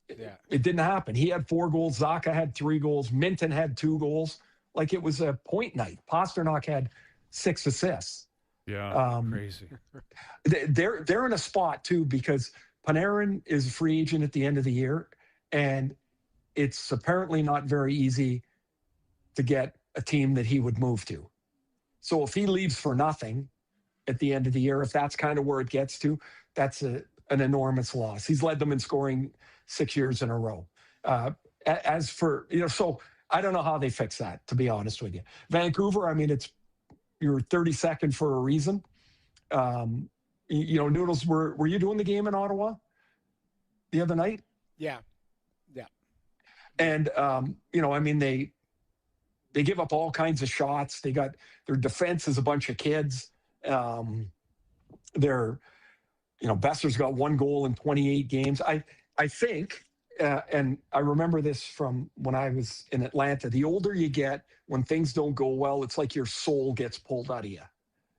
it didn't happen. He had 4 goals. Zacha had 3 goals. Minton had 2 goals. Like it was a point night. Pasternak had 6 assists. Yeah, crazy. They're in a spot too because Panarin is a free agent at the end of the year, and it's apparently not very easy to get a team that he would move to. So if he leaves for nothing at the end of the year, if that's kind of where it gets to, that's an enormous loss. He's led them in scoring 6 years in a row. As for, so I don't know how they fix that, to be honest with you. Vancouver, I mean, you're 32nd for a reason. Noodles, were you doing the game in Ottawa the other night? Yeah. And, I mean, they give up all kinds of shots. They got their defense is a bunch of kids. Besser's got 1 goal in 28 games. I think, and I remember this from when I was in Atlanta, the older you get, when things don't go well, it's like your soul gets pulled out of you.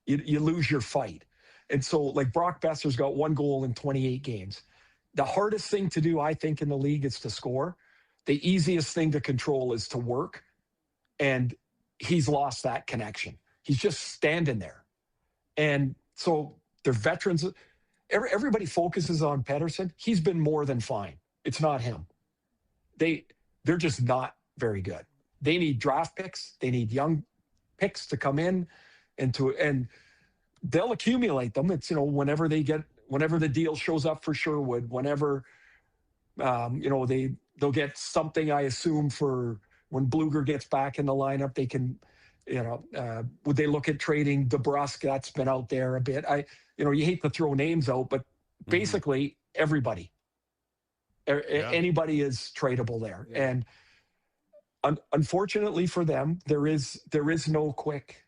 You lose your fight. And so, like, Brock Besser's got 1 goal in 28 games. The hardest thing to do, I think, in the league is to score. The easiest thing to control is to work. And he's lost that connection. He's just standing there. And so they're veterans. Everybody focuses on Pettersson. He's been more than fine. It's not him. They're just not very good. They need draft picks. They need young picks to come in and they'll accumulate them. It's, whenever the deal shows up for Sherwood, whenever, they'll get something, I assume, for when Bluger gets back in the lineup, they can, would they look at trading DeBrusk? That's been out there a bit. You hate to throw names out, but basically everybody, anybody is tradable there. Yeah. And unfortunately for them, there's no quick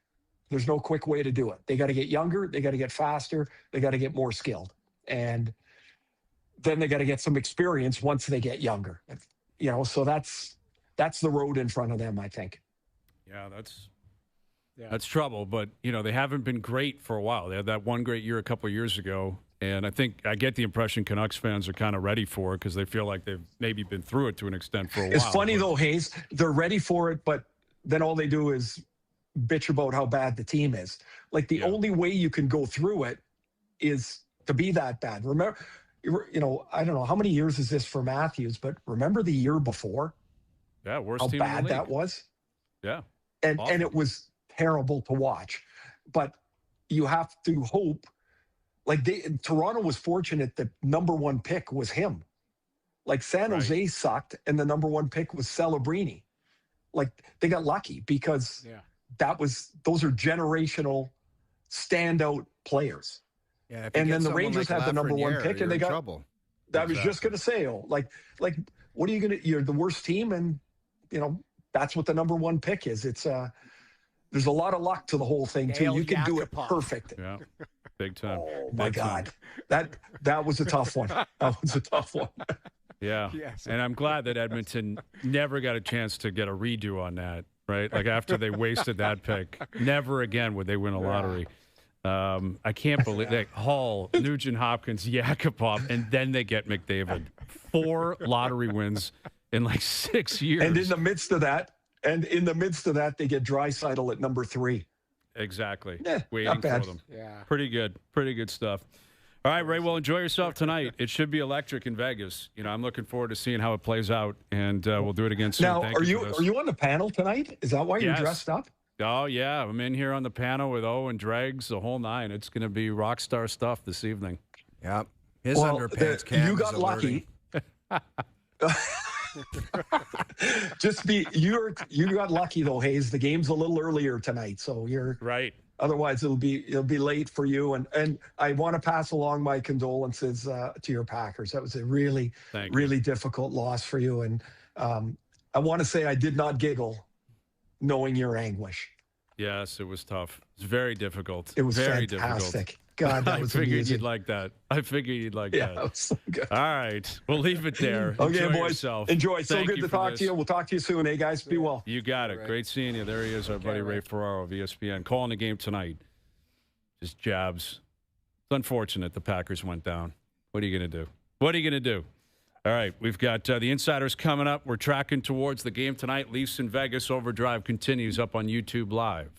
way to do it. They got to get younger. They got to get faster. They got to get more skilled. And then they got to get some experience once they get younger. So that's the road in front of them, I think. Yeah, that's trouble. But, they haven't been great for a while. They had that one great year a couple of years ago. And I get the impression Canucks fans are kind of ready for it because they feel like they've maybe been through it to an extent for a while. It's funny, though, Hayes. They're ready for it, but then all they do is bitch about how bad the team is. Like, the only way you can go through it is to be that bad. Remember, I don't know, how many years is this for Matthews, but remember the year before? Yeah, worst how team bad in the league. that was? Yeah. And Awful. and it was terrible to watch. But you have to hope. Like, Toronto was fortunate that number one pick was him. Like, San Jose sucked, and the number one pick was Celebrini. Like, they got lucky because those are generational standout players. Yeah, and then the Rangers had the number one pick, and they got trouble. I was just going to say, like, what are you going to? You're the worst team, and that's what the number one pick is. It's there's a lot of luck to the whole thing too. You can do it perfect. Yeah, big time. Oh my God, that was a tough one. That was a tough one. Yeah, and I'm glad that Edmonton never got a chance to get a redo on that. Right, like after they wasted that pick, never again would they win a lottery. I can't believe that Hall, Nugent Hopkins, Yakupov, and then they get McDavid. 4 lottery wins in like 6 years. And in the midst of that, they get Draisaitl at number 3. Exactly. Yeah, waiting not bad. for them. Yeah. Pretty good stuff. All right, Ray, well, enjoy yourself tonight. It should be electric in Vegas. I'm looking forward to seeing how it plays out, and we'll do it again soon. Now, Thank are you for this. you on the panel tonight? Is that why you're dressed up? Oh, yeah. I'm in here on the panel with O and Dregs, the whole 9. It's going to be rock star stuff this evening. Yep. His underpants cam you got is alerting. lucky. You got lucky though, Hayes. The game's a little earlier tonight, so you're right. Otherwise, it'll be late for you. And I want to pass along my condolences to your Packers. That was a really difficult loss for you. And I want to say I did not giggle knowing your anguish. Yes, it was tough. It was very difficult. It was very fantastic. Difficult. God, that was I figured amazing. you'd like that. Yeah, that was so good. All right. We'll leave it there. Okay, Enjoy boys. yourself. Enjoy. So Thank good you to for talk this. to you. We'll talk to you soon, guys? Be well. You got it. Great seeing you. There he is, our buddy Ray Ferraro of ESPN. Calling the game tonight. Just jabs. It's unfortunate the Packers went down. What are you going to do? All right, we've got the Insiders coming up. We're tracking towards the game tonight. Leafs in Vegas. OverDrive continues up on YouTube Live.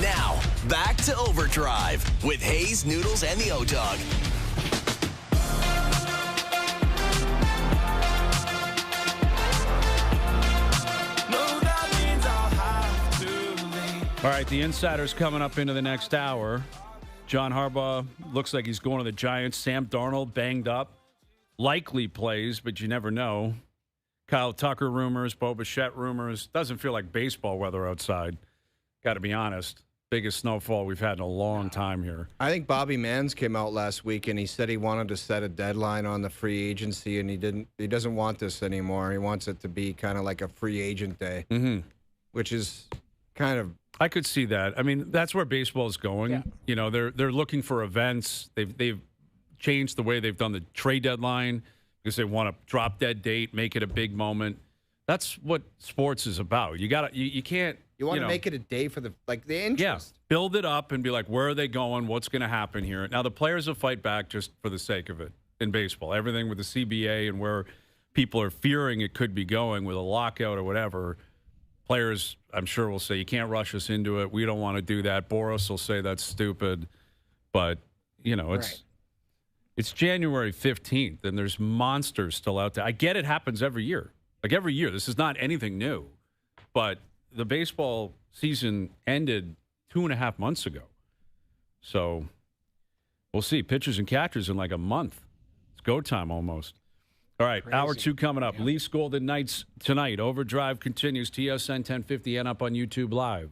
Now, back to Overdrive with Hayes, Noodles, and the O-Dog. All right, the Insider's coming up into the next hour. John Harbaugh looks like he's going to the Giants. Sam Darnold banged up. Likely plays, but you never know. Kyle Tucker rumors, Bo Bichette rumors. Doesn't feel like baseball weather outside. Got to be honest. Biggest snowfall we've had in a long time here. I think Bobby Manns came out last week and he said he wanted to set a deadline on the free agency, and he didn't. He doesn't want this anymore. He wants it to be kind of like a free agent day, which is kind of. I could see that. I mean, that's where baseball is going. Yeah. You know, they're looking for events. They've changed the way they've done the trade deadline because they want to drop dead date, make it a big moment. That's what sports is about. You got to you can't. You want to know, make it a day for the interest. Yeah, build it up and be like, where are they going? What's going to happen here? Now, the players will fight back just for the sake of it in baseball. Everything with the CBA and where people are fearing it could be going with a lockout or whatever. Players, I'm sure, will say, you can't rush us into it. We don't want to do that. Boris will say that's stupid. But, you know, it's January 15th, and there's monsters still out there. I get it happens every year. Like every year. This is not anything new. But the baseball season ended 2.5 months ago. So we'll see. Pitchers and catchers in like a month. It's go time almost. All right, Crazy. Hour 2 coming up. Yeah. Leafs Golden Knights tonight. Overdrive continues. TSN 1050 and up on YouTube Live.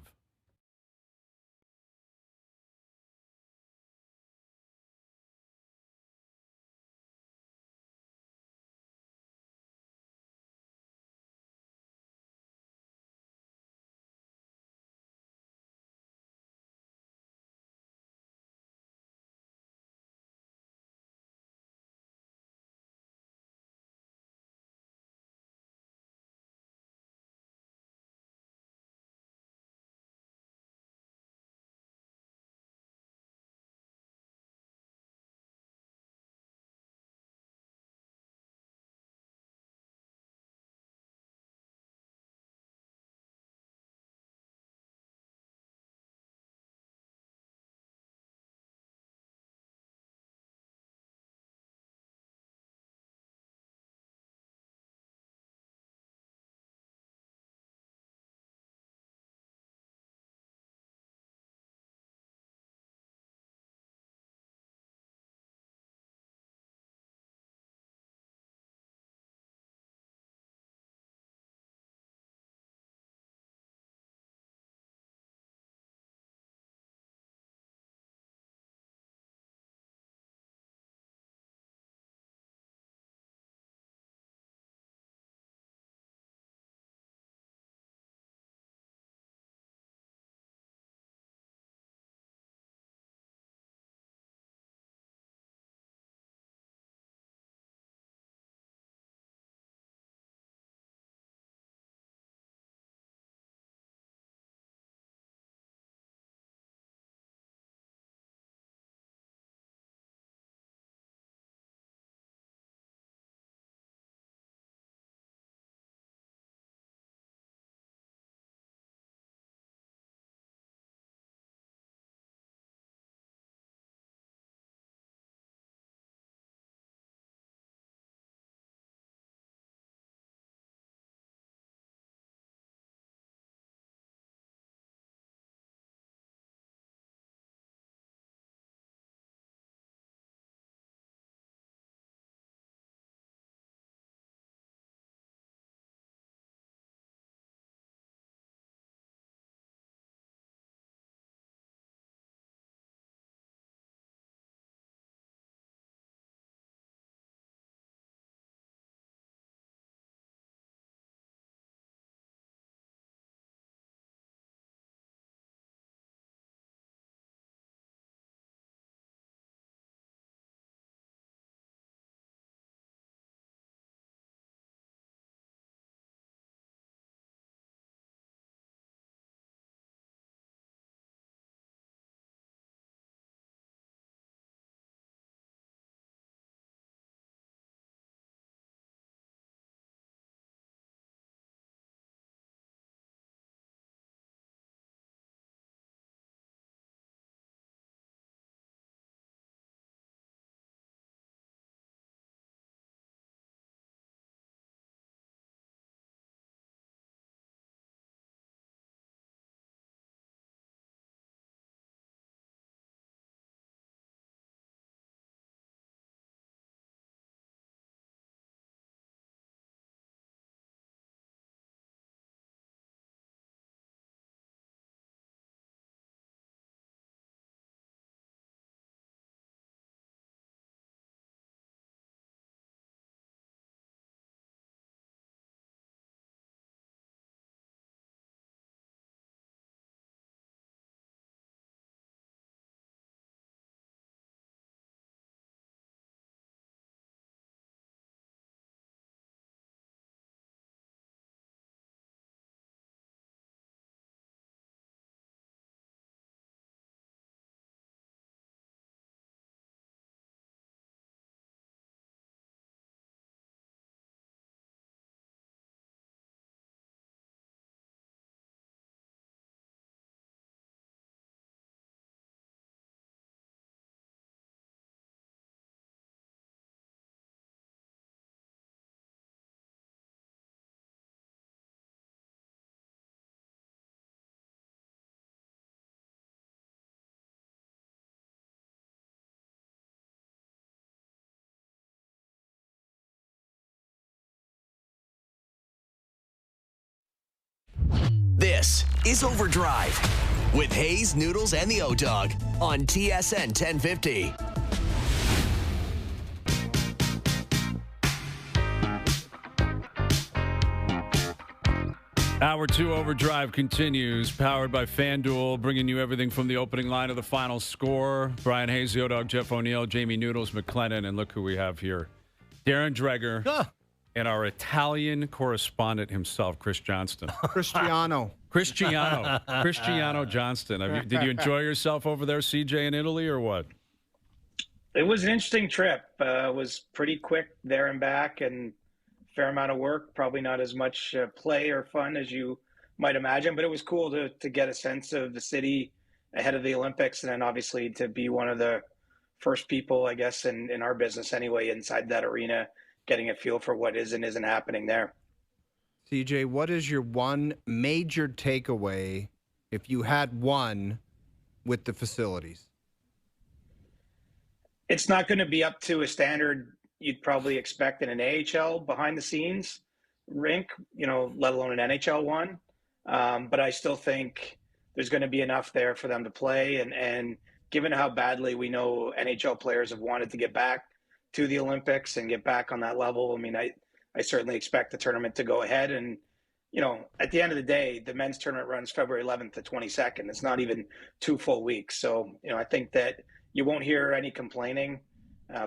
This is OverDrive with Hayes, Noodles, and the O-Dog on TSN 1050. Hour 2 OverDrive continues, powered by FanDuel, bringing you everything from the opening line to the final score. Brian Hayes, the O-Dog, Jeff O'Neill, Jamie Noodles, McLennan, and look who we have here. Darren Dreger and our Italian correspondent himself, Chris Johnston. Cristiano Johnston. Did you enjoy yourself over there, CJ, in Italy, or what? It was an interesting trip. It was pretty quick there and back, and fair amount of work, probably not as much play or fun as you might imagine, but it was cool to get a sense of the city ahead of the Olympics, and then obviously to be one of the first people, I guess, in our business anyway, inside that arena, getting a feel for what is and isn't happening there. CJ, what is your one major takeaway, if you had one, with the facilities? It's not going to be up to a standard you'd probably expect in an AHL behind the scenes rink, let alone an NHL one. But I still think there's going to be enough there for them to play. And given how badly we know NHL players have wanted to get back to the Olympics and get back on that level, I mean, I certainly expect the tournament to go ahead. And, at the end of the day, the men's tournament runs February 11th to 22nd. It's not even 2 full weeks. So, I think that you won't hear any complaining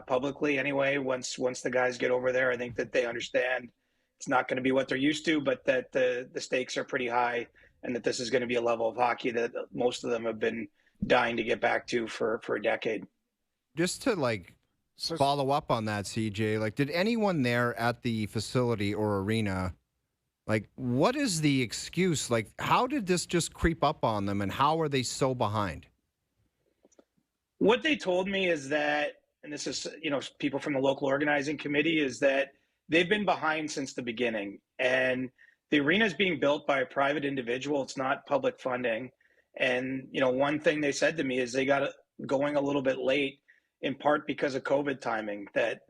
publicly anyway. Once the guys get over there, I think that they understand it's not going to be what they're used to, but that the stakes are pretty high, and that this is going to be a level of hockey that most of them have been dying to get back to for a decade. Just to follow up on that, CJ, did anyone there at the facility or arena, what is the excuse? How did this just creep up on them, and how are they so behind? What they told me is that, and this is, people from the local organizing committee, is that they've been behind since the beginning. And the arena is being built by a private individual. It's not public funding. And, one thing they said to me is they got it going a little bit late, in part because of COVID timing, that,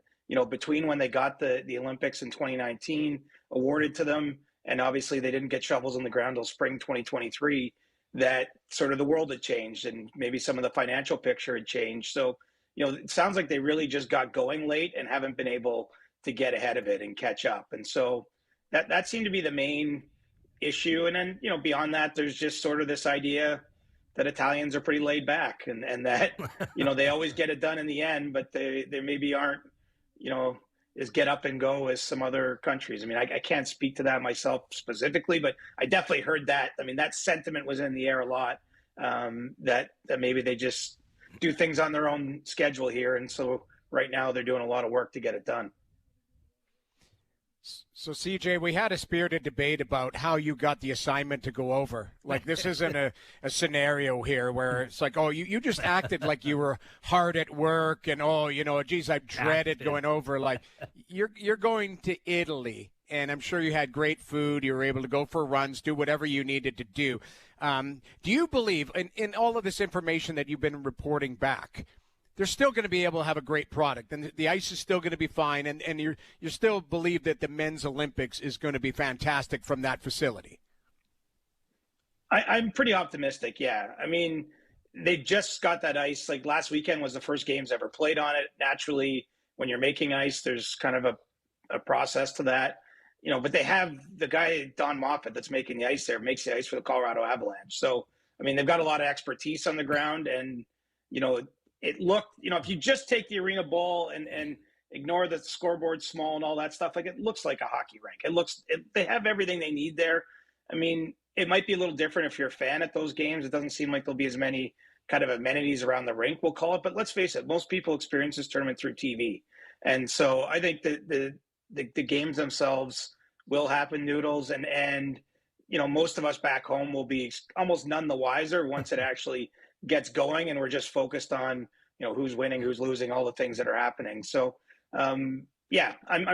between when they got the Olympics in 2019 awarded to them, and obviously they didn't get shovels in the ground till spring 2023, that sort of the world had changed and maybe some of the financial picture had changed. So, it sounds like they really just got going late and haven't been able to get ahead of it and catch up. And so that seemed to be the main issue. And then, beyond that, there's just sort of this idea that Italians are pretty laid back and that, they always get it done in the end, but they maybe aren't, as get up and go as some other countries. I mean, I can't speak to that myself specifically, but I definitely heard that. I mean, that sentiment was in the air a lot, that maybe they just do things on their own schedule here. And so right now they're doing a lot of work to get it done. So, CJ, we had a spirited debate about how you got the assignment to go over. This isn't a scenario here where it's you just acted like you were hard at work and, geez, I dreaded going over. You're going to Italy, and I'm sure you had great food. You were able to go for runs, do whatever you needed to do. Do you believe in all of this information that you've been reporting back, they're still going to be able to have a great product, and the ice is still going to be fine, and you still believe that the men's Olympics is going to be fantastic from that facility? I'm pretty optimistic, yeah. I mean, they just got that ice. Last weekend was the first games ever played on it. Naturally, when you're making ice, there's kind of a process to that. But they have the guy, Don Moffat, that's making the ice there, makes the ice for the Colorado Avalanche. So, I mean, they've got a lot of expertise on the ground, and, it looked, if you just take the arena ball and ignore the scoreboard small and all that stuff, it looks like a hockey rink. They have everything they need there. I mean, it might be a little different if you're a fan at those games. It doesn't seem like there'll be as many kind of amenities around the rink, we'll call it. But let's face it, most people experience this tournament through TV. And so I think that the games themselves will happen, Noodles, and most of us back home will be almost none the wiser once it actually gets going, and we're just focused on who's winning, who's losing, all the things that are happening. So I'm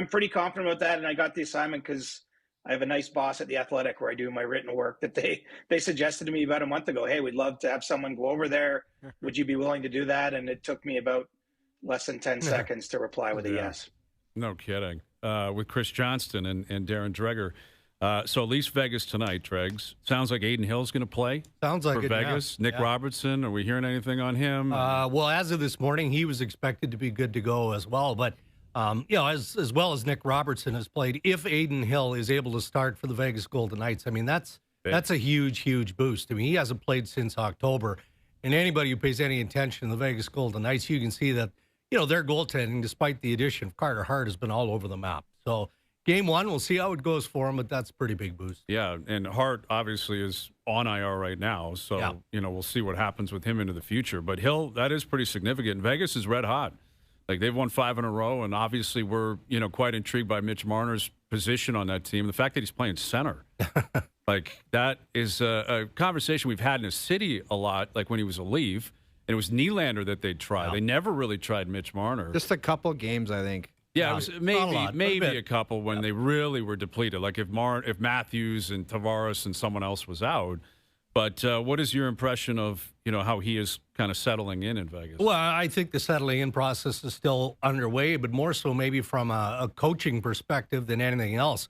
pretty confident about that, and I got the assignment because I have a nice boss at The Athletic where I do my written work that they suggested to me about a month ago. Hey, we'd love to have someone go over there. Would you be willing to do that? And it took me about less than 10 seconds to reply with a yes. No kidding. With Chris Johnston and Darren Dreger. So at least Vegas tonight, Tregs. Sounds like Aiden Hill's going to play. Sounds like for it, Vegas. Yeah. Nick Robertson, are we hearing anything on him? Well, as of this morning, he was expected to be good to go as well. But, as well as Nick Robertson has played, if Aiden Hill is able to start for the Vegas Golden Knights, I mean, that's a huge, huge boost. I mean, he hasn't played since October. And anybody who pays any attention to the Vegas Golden Knights, you can see that, their goaltending, despite the addition of Carter Hart, has been all over the map. So game one, we'll see how it goes for him, but that's a pretty big boost. Yeah, and Hart obviously is on IR right now, so, we'll see what happens with him into the future. But Hill, that is pretty significant. Vegas is red hot. Like, they've won 5 in a row, and obviously we're, quite intrigued by Mitch Marner's position on that team. The fact that he's playing center. Like, that is a conversation we've had in the city a lot, like when he was a Leaf. And it was Nylander that they'd try. Yeah. They never really tried Mitch Marner. Just a couple games, I think. Yeah, it was maybe a couple when they really were depleted, like if Matthews and Tavares and someone else was out. But what is your impression of how he is kind of settling in Vegas? Well, I think the settling in process is still underway, but more so maybe from a coaching perspective than anything else.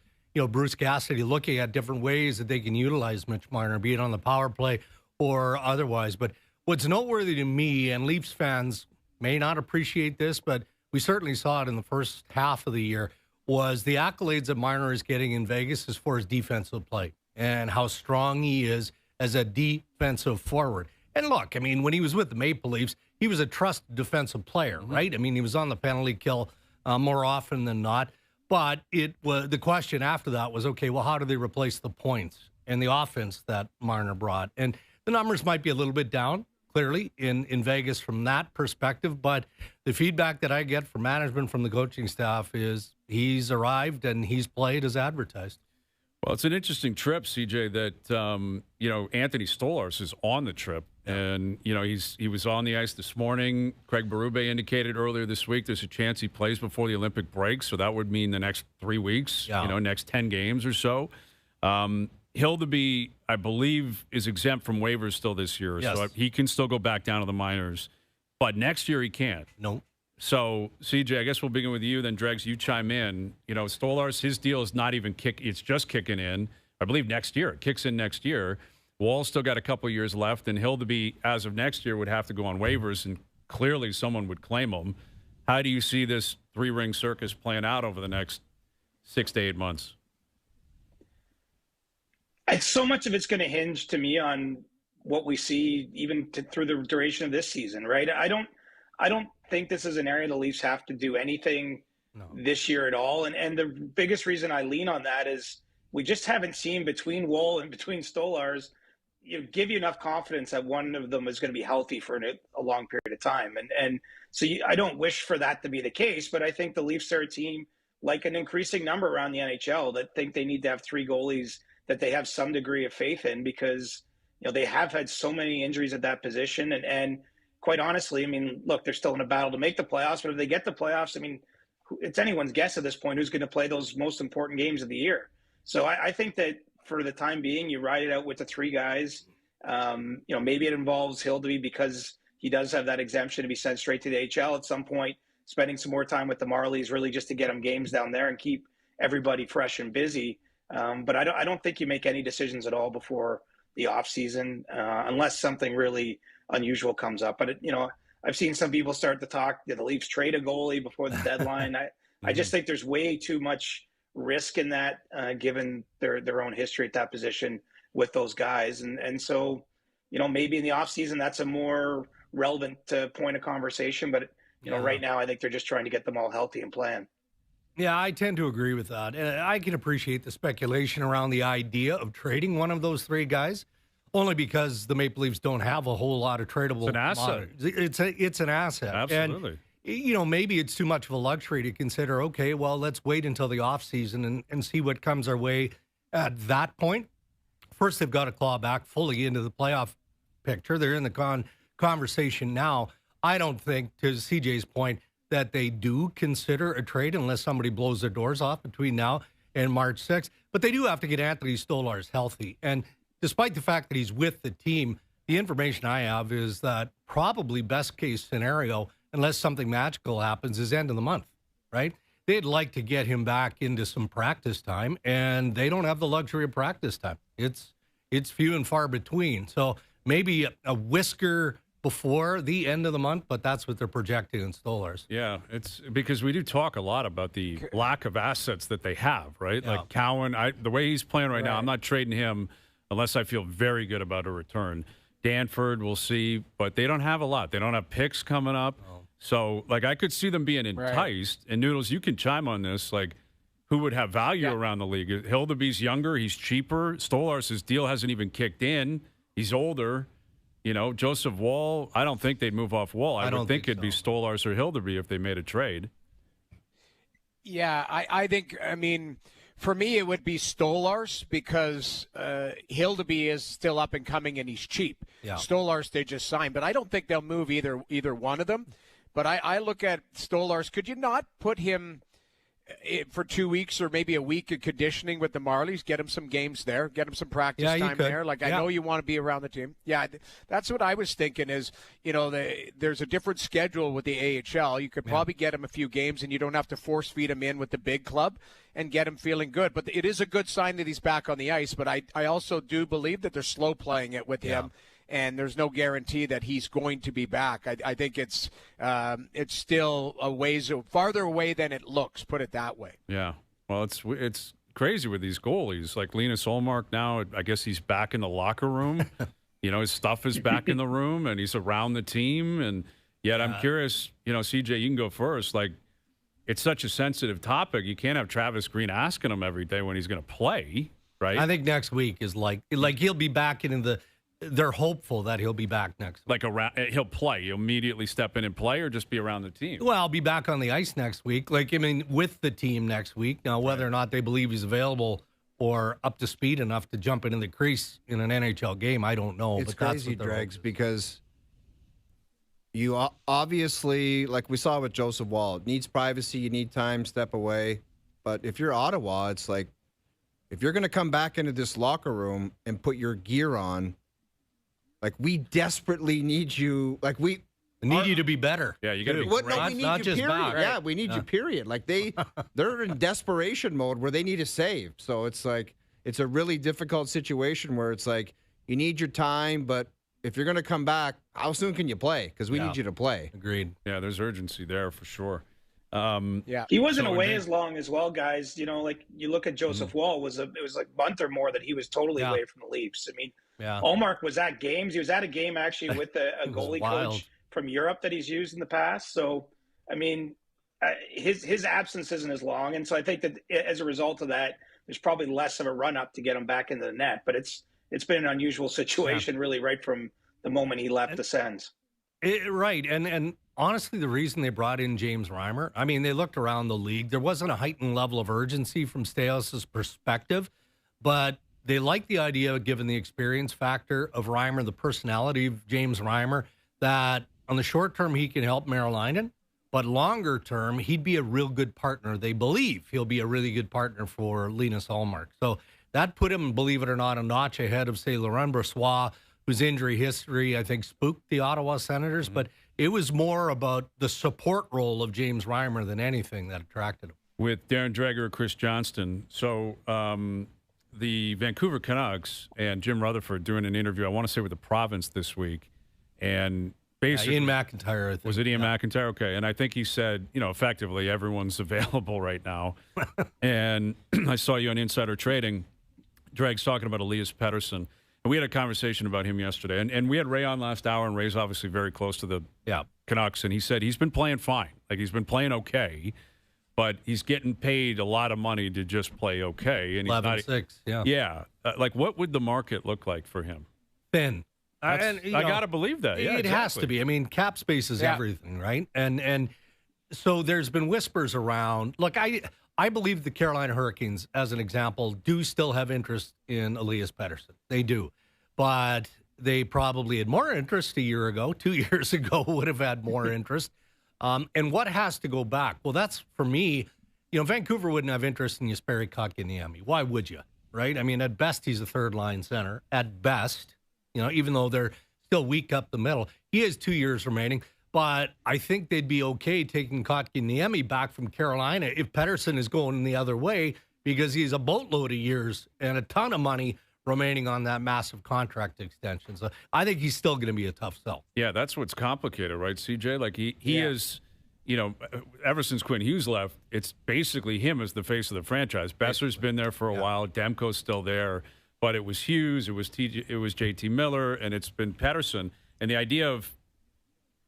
Bruce Cassidy looking at different ways that they can utilize Mitch Marner, be it on the power play or otherwise. But what's noteworthy to me, and Leafs fans may not appreciate this, but we certainly saw it in the first half of the year, was the accolades that Marner is getting in Vegas as far as defensive play and how strong he is as a defensive forward. And look, I mean, when he was with the Maple Leafs, he was a trusted defensive player, right? I mean, he was on the penalty kill more often than not. But the question after that was, okay, well, how do they replace the points and the offense that Marner brought? And the numbers might be a little bit down, clearly, in Vegas from that perspective. But the feedback that I get from management, from the coaching staff, is he's arrived and he's played as advertised. Well, it's an interesting trip, CJ, that, Anthony Stolarz is on the trip. And, he was on the ice this morning. Craig Berube indicated earlier this week there's a chance he plays before the Olympic break. So that would mean the next 3 weeks, next 10 games or so. Hildeby, I believe, is exempt from waivers still this year. Yes. So he can still go back down to the minors. But next year he can't. No. So, CJ, I guess we'll begin with you. Then, Dregs, you chime in. Stolarz, his deal is not even it's just kicking in. I believe next year. It kicks in next year. Wall's still got a couple years left, and Hildeby, as of next year, would have to go on waivers, and clearly someone would claim him. How do you see this 3-ring circus playing out over the next 6 to 8 months? So much of it's going to hinge, to me, on what we see even through the duration of this season, right? I don't think this is an area the Leafs have to do anything this year at all. And the biggest reason I lean on that is we just haven't seen between Wall and between Stolarz give you enough confidence that one of them is going to be healthy for a long period of time. And so I don't wish for that to be the case, but I think the Leafs are a team, like an increasing number around the NHL, that think they need to have 3 goalies that they have some degree of faith in, because they have had so many injuries at that position. And quite honestly, I mean, look, they're still in a battle to make the playoffs, but if they get the playoffs, I mean, it's anyone's guess at this point who's going to play those most important games of the year. So I think that for the time being, you ride it out with the 3 guys. Maybe it involves Hildeby because he does have that exemption to be sent straight to the AHL at some point, spending some more time with the Marlies, really just to get them games down there and keep everybody fresh and busy. But I don't think you make any decisions at all before the off season, unless something really unusual comes up. But I've seen some people start to talk, the Leafs trade a goalie before the deadline. I just think there's way too much risk in that, given their own history at that position with those guys. And so, maybe in the off season, that's a more relevant point of conversation. But, right now, I think they're just trying to get them all healthy and playing. Yeah, I tend to agree with that. And I can appreciate the speculation around the idea of trading one of those 3 guys, only because the Maple Leafs don't have a whole lot of tradable. It's an asset. It's an asset. Absolutely. And, maybe it's too much of a luxury to consider, okay, well, let's wait until the offseason and see what comes our way at that point. First, they've got to claw back fully into the playoff picture. They're in the conversation now. I don't think, to CJ's point, that they do consider a trade unless somebody blows their doors off between now and March 6th. But they do have to get Anthony Stolarz healthy. And despite the fact that he's with the team, the information I have is that probably best case scenario, unless something magical happens, is end of the month, right? they'd like to get him back into some practice time, and they don't have the luxury of practice time. It's few and far between. So maybe a whisker before the end of the month, but that's what they're projecting in Stolarz. Yeah, it's because we do talk a lot about the lack of assets that they have, right? Yeah. Like Cowan, the way he's playing right now, I'm not trading him unless I feel very good about a return. Danford, we'll see, but they don't have a lot. They don't have picks coming up. Oh. So, like, I could see them being enticed. Right. And, Noodles, you can chime on this. Like, who would have value around the league? Hildeby's younger. He's cheaper. Stolarz' deal hasn't even kicked in. He's older. You know, Joseph Wall, I don't think they'd move off Wall. I would think it'd be Stolarz or Hildeby if they made a trade. Yeah, I think, I mean, for me, it would be Stolarz because Hildeby is still up and coming and he's cheap. Yeah. Stolarz, they just signed. But I don't think they'll move either one of them. But I look at Stolarz. Could you not put him for 2 weeks or maybe a week of conditioning with the Marlies, get him some games there, get him some practice time there? Like, I know you want to be around the team. Yeah, that's what I was thinking is, you know, there's a different schedule with the AHL. You could probably get him a few games and you don't have to force feed him in with the big club and get him feeling good. But it is a good sign that he's back on the ice. But I also do believe that they're slow playing it with him. And there's no guarantee that he's going to be back. I think it's still a ways farther away than it looks. Put it that way. Yeah. Well, it's crazy with these goalies. Like Linus Ullmark now, I guess he's back in the locker room. You know, his stuff is back in the room, and he's around the team. And yet, I'm curious. You know, CJ, you can go first. Like, it's such a sensitive topic. You can't have Travis Green asking him every day when he's going to play, right? I think next week is like he'll be back in the. They're hopeful that he'll be back next week. Like he'll play. He'll immediately step in and play, or just be around the team. Well, I'll be back on the ice next week. Like, I mean, with the team next week. Now, whether or not they believe he's available or up to speed enough to jump into the crease in an NHL game, I don't know. It's but crazy, that's Dregs, because you obviously, like we saw with Joseph Wall, it needs privacy. You need time, step away. But if you're Ottawa, it's like, if you're going to come back into this locker room and put your gear on, like, we desperately need you. Like, we need you to be better. Yeah, you got to be. What? No, we need not you. just Period. back. Yeah, we need you. Period. Like they're in desperation mode where they need a save. So it's like it's a really difficult situation where it's like you need your time, but if you're going to come back, how soon can you play? Because we need you to play. Agreed. Yeah, there's urgency there for sure. He wasn't away as long as well, guys. You know, like you look at Joseph Wall, it was like a month or more that he was totally away from the Leafs. I mean. Yeah. Ullmark was at games. He was at a game actually with a goalie coach from Europe that he's used in the past. So, I mean, his absence isn't as long. And so I think that as a result of that, there's probably less of a run up to get him back into the net. But it's been an unusual situation really right from the moment he left the Sens. Right. And honestly, the reason they brought in James Reimer, I mean, they looked around the league. There wasn't a heightened level of urgency from Stales' perspective, but they like the idea, given the experience factor of Reimer, the personality of James Reimer, that on the short term, he can help Marylainen, but longer term, he'd be a real good partner. They believe he'll be a really good partner for Linus Ullmark. So that put him, believe it or not, a notch ahead of, say, Laurent Brossoit, whose injury history, I think, spooked the Ottawa Senators. But it was more about the support role of James Reimer than anything that attracted him. With Darren Dreger, Chris Johnston. So, the Vancouver Canucks and Jim Rutherford doing an interview, I want to say with the Province this week, and basically Ian McIntyre, I think. Was it Ian McIntyre? Okay, and I think he said, you know, effectively everyone's available right now. And I saw you on Insider Trading, Dreg's talking about Elias Pettersson, and we had a conversation about him yesterday, and we had Ray on last hour, and Ray's obviously very close to the Canucks, and he said he's been playing fine, like he's been playing okay. But he's getting paid a lot of money to just play okay. And 11-6, Yeah. Like, what would the market look like for him? Thin. I got to believe that. Yeah, it has to be. I mean, cap space is everything, right? And so there's been whispers around. Look, I believe the Carolina Hurricanes, as an example, do still have interest in Elias Pettersson. They do. But they probably had more interest a year ago. 2 years ago would have had more interest. And what has to go back? Well, that's, for me, you know, Vancouver wouldn't have interest in Jesperi Kotkaniemi. Why would you, right? I mean, at best, he's a third-line center. At best, you know, even though they're still weak up the middle. He has 2 years remaining. but I think they'd be okay taking Kotkaniemi back from Carolina if Pettersson is going the other way, because he's a boatload of years and a ton of money remaining on that massive contract extension. So I think he's still going to be a tough sell. Yeah, that's what's complicated, right, CJ? Like he is, ever since Quinn Hughes left, it's basically him as the face of the franchise. Besser's been there for a while. Demko's still there. But it was Hughes, it was JT Miller, and it's been Pettersson. And the idea of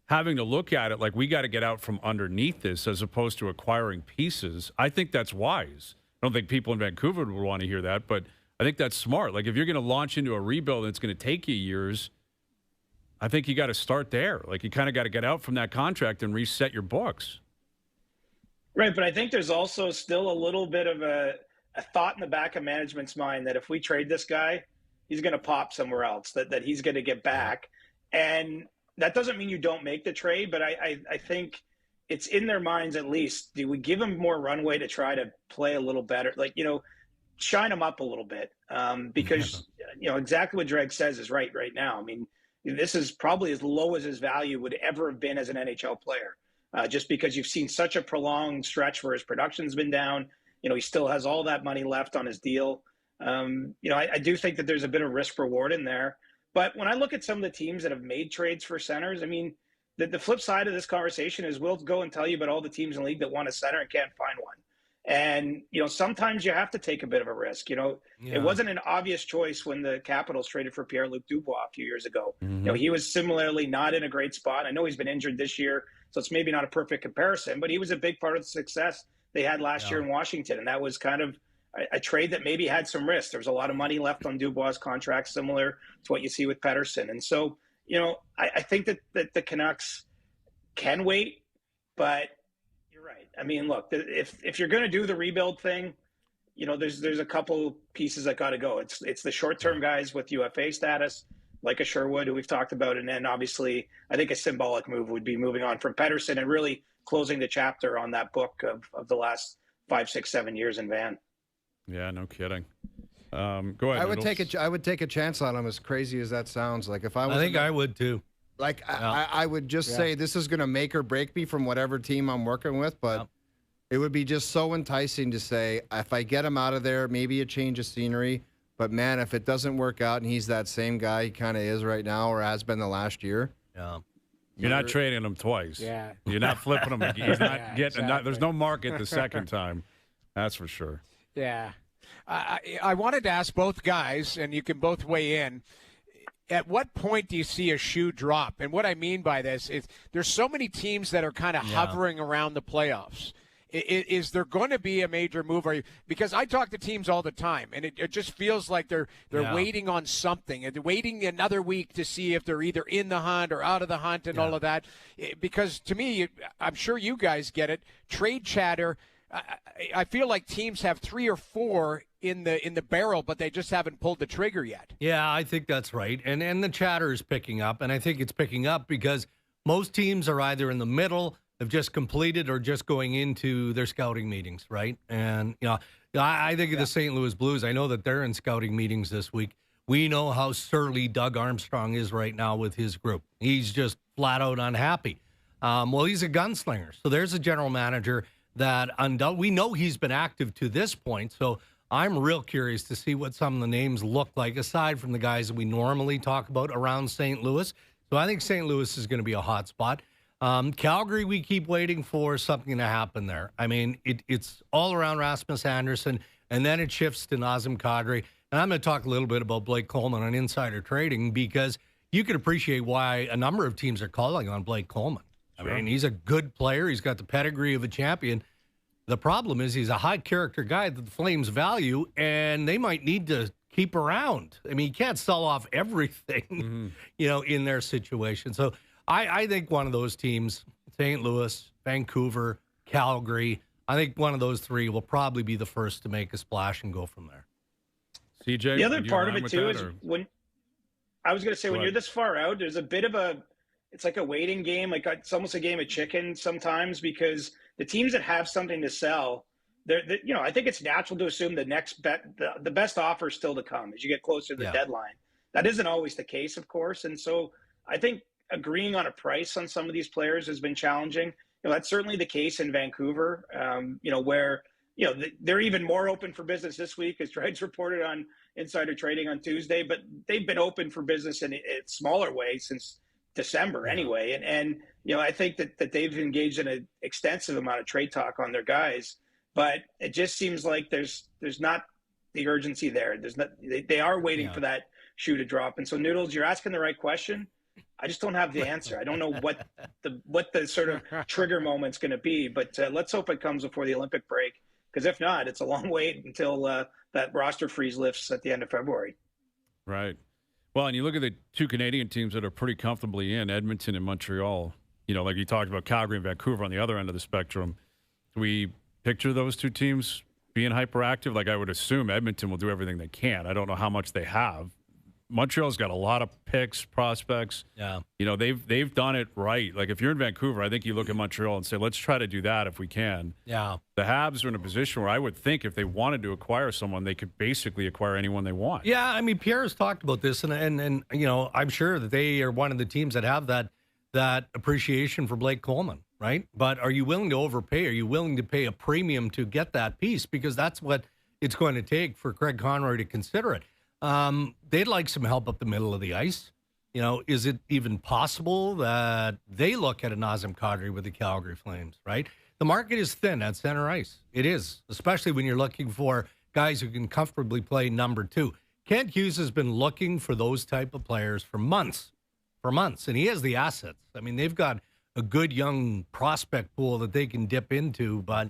having to look at it like we got to get out from underneath this as opposed to acquiring pieces, I think that's wise. I don't think people in Vancouver would want to hear that, but I think that's smart. Like if you're going to launch into a rebuild and it's going to take you years, I think you got to start there. Like you kind of got to get out from that contract and reset your books. Right, but I think there's also still a little bit of a thought in the back of management's mind that if we trade this guy, he's going to pop somewhere else, that he's going to get back. And that doesn't mean you don't make the trade, but I think it's in their minds at least. Do we give him more runway to try to play a little better? Like, shine him up a little bit because, exactly what Dreg says is right now. I mean, this is probably as low as his value would ever have been as an NHL player, just because you've seen such a prolonged stretch where his production's been down. He still has all that money left on his deal. I do think that there's a bit of risk reward in there. But when I look at some of the teams that have made trades for centers, I mean, the flip side of this conversation is we'll go and tell you about all the teams in the league that want a center and can't find one. And, sometimes you have to take a bit of a risk. It wasn't an obvious choice when the Capitals traded for Pierre-Luc Dubois a few years ago. Mm-hmm. He was similarly not in a great spot. I know he's been injured this year, so it's maybe not a perfect comparison, but he was a big part of the success they had last year in Washington. And that was kind of a trade that maybe had some risk. There was a lot of money left on Dubois' contract, similar to what you see with Pettersson. And so, I think that the Canucks can wait, but you're right. I mean, look, if you're going to do the rebuild thing, there's a couple pieces that got to go. It's the short-term guys with UFA status, like a Sherwood, who we've talked about. And then obviously, I think a symbolic move would be moving on from Pettersson and really closing the chapter on that book of the last 5, 6, 7 years in Van. Yeah, no kidding. Go ahead. I would take a chance on him, as crazy as that sounds. Like if I was, I think I would too. Like I would just say this is going to make or break me from whatever team I'm working with, but it would be just so enticing to say if I get him out of there, maybe a change of scenery. But man, if it doesn't work out and he's that same guy he kind of is right now or has been the last year, you're not trading him twice. Yeah, you're not flipping him. He's not getting. Exactly. There's no market the second time. That's for sure. Yeah. I wanted to ask both guys, and you can both weigh in. At what point do you see a shoe drop? And what I mean by this is there's so many teams that are kind of hovering around the playoffs. Is there going to be a major move? Because I talk to teams all the time, and it just feels like they're waiting on something, and they're waiting another week to see if they're either in the hunt or out of the hunt and all of that. Because to me, I'm sure you guys get it, trade chatter. I feel like teams have 3 or 4 in the barrel, but they just haven't pulled the trigger yet. Yeah, I think that's right. And the chatter is picking up, and I think it's picking up because most teams are either in the middle, have just completed, or just going into their scouting meetings, right? And, I think of the St. Louis Blues. I know that they're in scouting meetings this week. We know how surly Doug Armstrong is right now with his group. He's just flat out unhappy. Well, he's a gunslinger. So there's a general manager that we know he's been active to this point. So I'm real curious to see what some of the names look like, aside from the guys that we normally talk about around St. Louis. So I think St. Louis is going to be a hot spot. Calgary, we keep waiting for something to happen there. I mean, it's all around Rasmus Andersson, and then it shifts to Nazem Kadri. And I'm going to talk a little bit about Blake Coleman on insider trading, because you can appreciate why a number of teams are calling on Blake Coleman. Sure. I mean, he's a good player. He's got the pedigree of a champion. The problem is he's a high-character guy that the Flames value, and they might need to keep around. I mean, you can't sell off everything, in their situation. So I think one of those teams, St. Louis, Vancouver, Calgary, I think one of those 3 will probably be the first to make a splash and go from there. CJ? The other part of it, too, is when you're this far out, there's a bit of it's like a waiting game. Like it's almost a game of chicken sometimes, because the teams that have something to sell, I think it's natural to assume the next the best offer is still to come as you get closer to the deadline. That isn't always the case, of course. And so I think agreeing on a price on some of these players has been challenging. That's certainly the case in Vancouver, where they're even more open for business this week, as Dregs reported on Insider Trading on Tuesday. But they've been open for business in a smaller way since December anyway. And I think that they've engaged in an extensive amount of trade talk on their guys. But it just seems like there's not the urgency there. They are waiting for that shoe to drop. And so, Noodles, you're asking the right question. I just don't have the answer. I don't know what the sort of trigger moment's going to be, but let's hope it comes before the Olympic break, because if not, it's a long wait until that roster freeze lifts at the end of February. Right. Well, and you look at the two Canadian teams that are pretty comfortably in, Edmonton and Montreal. Like you talked about Calgary and Vancouver on the other end of the spectrum. Do we picture those two teams being hyperactive? Like, I would assume Edmonton will do everything they can. I don't know how much they have. Montreal's got a lot of picks, prospects. Yeah. They've done it right. Like, if you're in Vancouver, I think you look at Montreal and say, let's try to do that if we can. Yeah. The Habs are in a position where I would think if they wanted to acquire someone, they could basically acquire anyone they want. Yeah, I mean, Pierre has talked about this, and I'm sure that they are one of the teams that have that appreciation for Blake Coleman, right? But are you willing to overpay? Are you willing to pay a premium to get that piece? Because that's what it's going to take for Craig Conroy to consider it. They'd like some help up the middle of the ice. Is it even possible that they look at a Nazem Kadri with the Calgary Flames, right? The market is thin at center ice. It is, especially when you're looking for guys who can comfortably play number two. Kent Hughes has been looking for those type of players for months, and he has the assets. I mean, they've got a good young prospect pool that they can dip into, but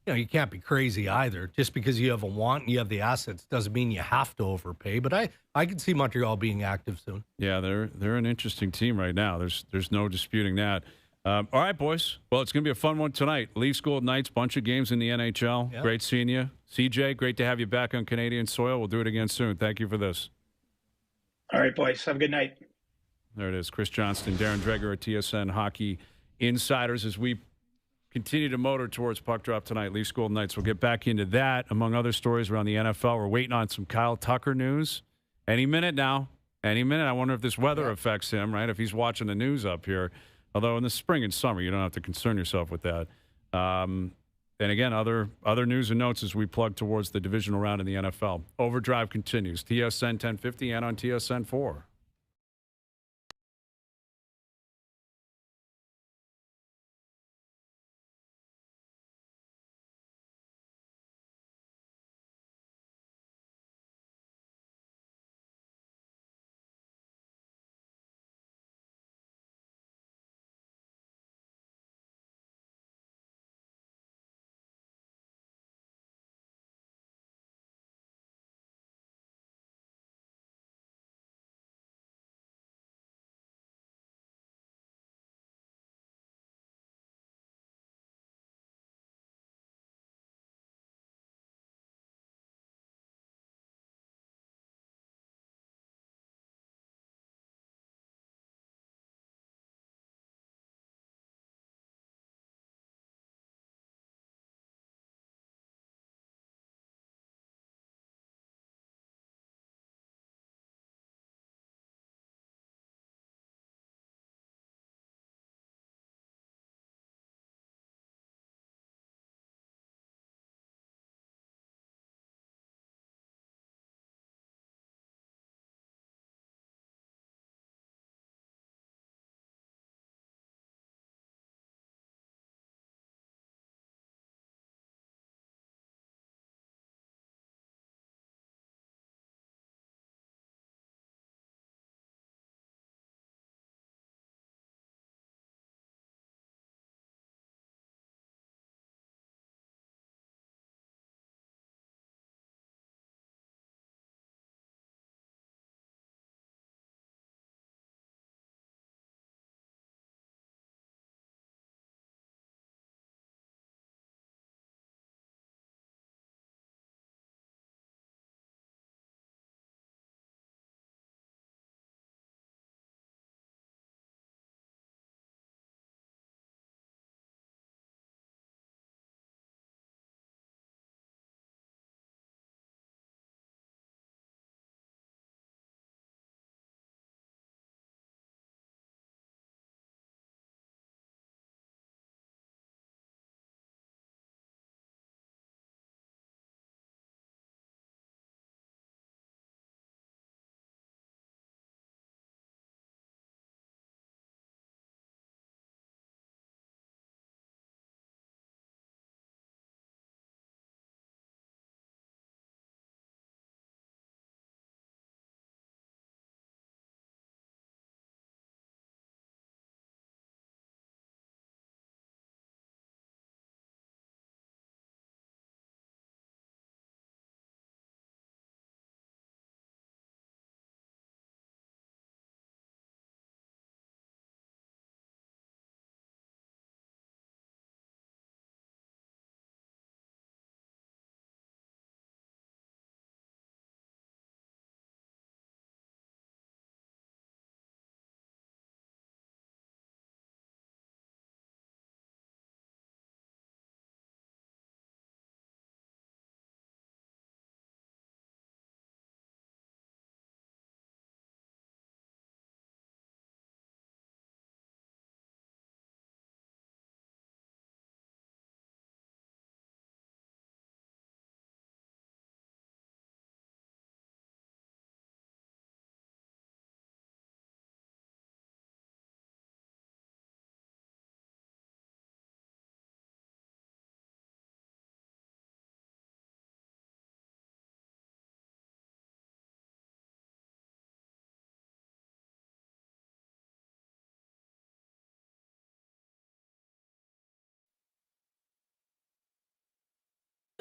you can't be crazy either. Just because you have a want and you have the assets doesn't mean you have to overpay. But I can see Montreal being active soon. Yeah, they're an interesting team right now. There's no disputing that. All right, boys. Well, it's going to be a fun one tonight. Leafs Golden Knights, bunch of games in the NHL. Yep. Great seeing you. CJ, great to have you back on Canadian soil. We'll do it again soon. Thank you for this. All right, boys. Have a good night. There it is. Chris Johnston, Darren Dreger at TSN Hockey Insiders as we continue to motor towards puck drop tonight. Leafs Golden Knights. We'll get back into that, among other stories around the NFL. We're waiting on some Kyle Tucker news. Any minute now. Any minute. I wonder if this weather affects him, right? If he's watching the news up here. Although in the spring and summer, you don't have to concern yourself with that. And again, other news and notes as we plug towards the divisional round in the NFL. OverDrive continues. TSN 1050 and on TSN 4.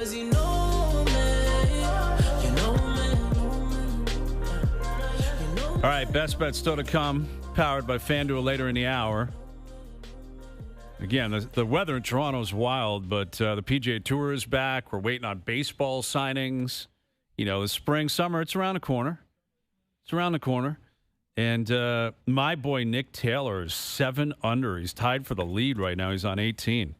All right, best bet still to come, powered by FanDuel later in the hour. Again, the weather in Toronto is wild, but the PGA Tour is back. We're waiting on baseball signings. You know, the spring, summer, it's around the corner. It's around the corner. And my boy Nick Taylor is 7 under. He's tied for the lead right now. He's on 18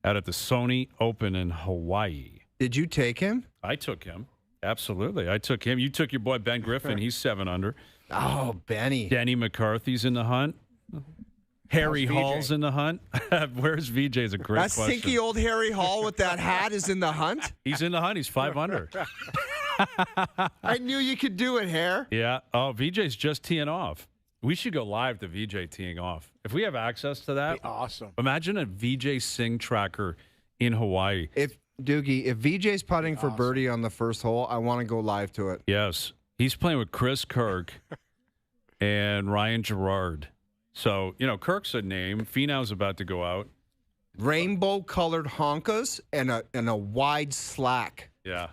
out at the Sony Open in Hawaii. Did you take him? I took him. Absolutely. I took him. You took your boy Ben Griffin. He's 7 under. Oh, Benny. Denny McCarthy's in the hunt. Harry Hall's in the hunt. Where's VJ is a great that question. That stinky old Harry Hall with that hat is in the hunt? He's in the hunt. He's 5 under. I knew you could do it, Hair. Yeah. Oh, VJ's just teeing off. We should go live to VJ teeing off. If we have access to that. Awesome. Imagine a VJ Sing tracker in Hawaii. If VJ's putting for birdie on the first hole, I want to go live to it. Yes. He's playing with Chris Kirk and Ryan Gerard. So, you know, Kirk's a name. Finau's about to go out. Rainbow-colored honkas and a wide slack. Yeah.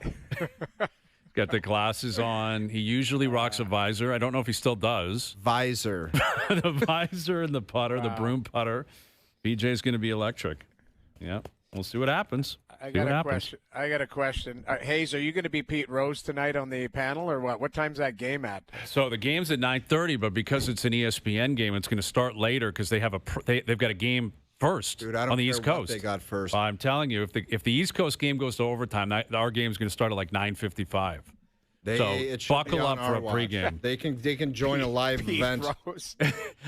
Got the glasses on. He usually rocks a visor. I don't know if he still does. Visor. The visor and the putter, the broom putter. VJ's going to be electric. Yeah. We'll see what happens. I got a question. Hayes, are you going to be Pete Rose tonight on the panel or what? What time's that game at? So the game's at 9:30, but because it's an ESPN game, it's going to start later because they have they've got a game first. Dude, I don't on the care East Coast. What they got first. I'm telling you, if the East Coast game goes to overtime, our game's going to start at like 9:55. So buckle up for a pregame. They can join a live event.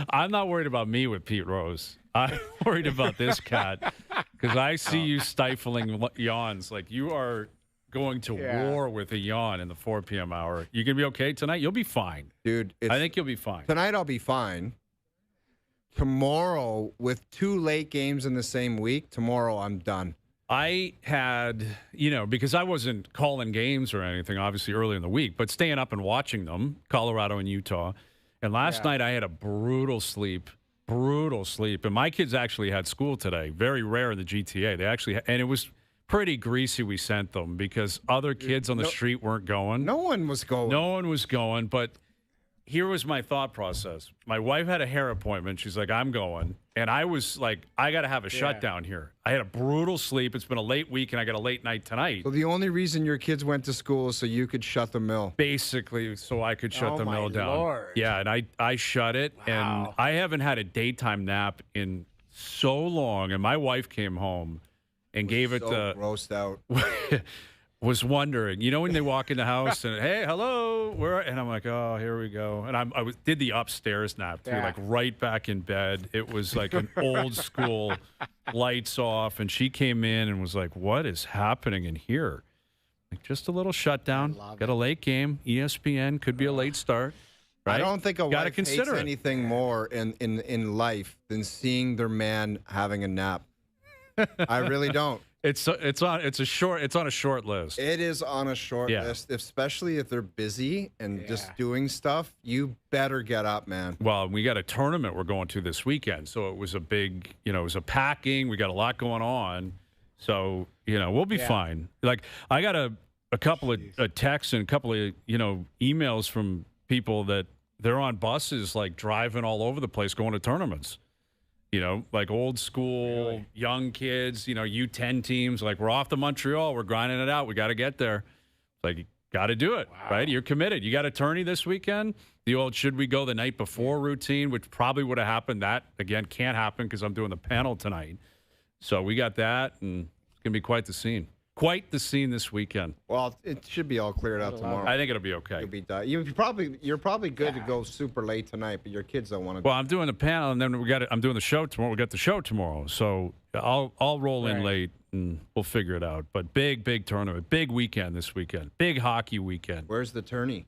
I'm not worried about me with Pete Rose. I'm worried about this cat because I see you stifling yawns. Like you are going to war with a yawn in the 4 p.m. hour. You going to be okay tonight? You'll be fine. Dude, I think you'll be fine. Tonight I'll be fine. Tomorrow, with 2 late games in the same week, tomorrow I'm done. I had, because I wasn't calling games or anything, obviously early in the week, but staying up and watching them, Colorado and Utah. And last night I had a brutal sleep. And my kids actually had school today. Very rare in the GTA. They actually, and it was pretty greasy. We sent them because other kids on the street weren't going. No one was going. But here was my thought process. My wife had a hair appointment. She's like, I'm going. And I was like, I got to have a shutdown here. I had a brutal sleep. It's been a late week, and I got a late night tonight. So the only reason your kids went to school is so you could shut the mill. Basically, so I could shut the mill down. Lord. Yeah, and I shut it. Wow. And I haven't had a daytime nap in so long. And my wife came home and gave it the roast out. Was wondering, when they walk in the house and, hey, hello, and I'm like, oh, here we go. And I did the upstairs nap, too, like right back in bed. It was like an old school lights off. And she came in and was like, what is happening in here? Like just a little shutdown. Got a late game. ESPN could be a late start. Right? I don't think a wife hates anything more in life than seeing their man having a nap. I really don't. It's on a short list. It is on a short list, especially if they're busy and just doing stuff. You better get up, man. Well, we got a tournament we're going to this weekend, so it was a big, it was a packing. We got a lot going on, so we'll be fine. Like I got a couple of texts and a couple of emails from people that they're on buses, like driving all over the place, going to tournaments. Like old school, young kids, U10 teams, like we're off to Montreal. We're grinding it out. We got to get there. Like, you got to do it, right? You're committed. You got a tourney this weekend. The old should we go the night before routine, which probably would have happened. That, again, can't happen because I'm doing the panel tonight. So we got that, and it's going to be quite the scene. Quite the scene this weekend. Well, it should be all cleared out tomorrow. I think it'll be okay. You'll be done. You're probably good to go super late tonight, but your kids don't want to. Well, I'm doing the panel, and then I'm doing the show tomorrow. We got the show tomorrow, so I'll roll in late, and we'll figure it out. But big tournament, big weekend this weekend, big hockey weekend. Where's the tourney?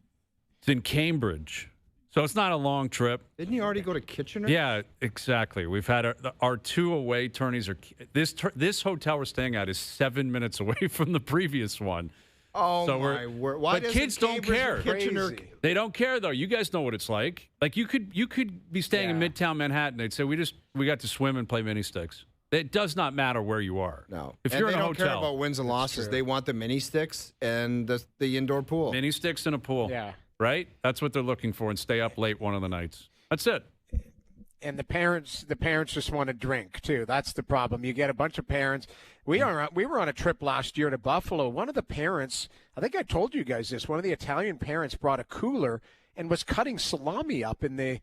It's in Cambridge. So it's not a long trip. Didn't you already go to Kitchener? Yeah, exactly. We've had our 2 away tourneys. This hotel we're staying at is 7 minutes away from the previous one. Oh, so my word. Why but kids don't care. Kitchener? They don't care, though. You guys know what it's like. Like, you could be staying in Midtown Manhattan. They'd say, we got to swim and play mini sticks. It does not matter where you are. No. If and you're they in a don't care hotel, about wins and losses. They want the mini sticks and the indoor pool. mini sticks in a pool. Yeah. Right? That's what they're looking for, and stay up late one of the nights. That's it. And the parents just want to drink too. That's the problem. You get a bunch of parents. We were on a trip last year to Buffalo. One of the parents, I think I told you guys this. One of the Italian parents brought a cooler and was cutting salami up in the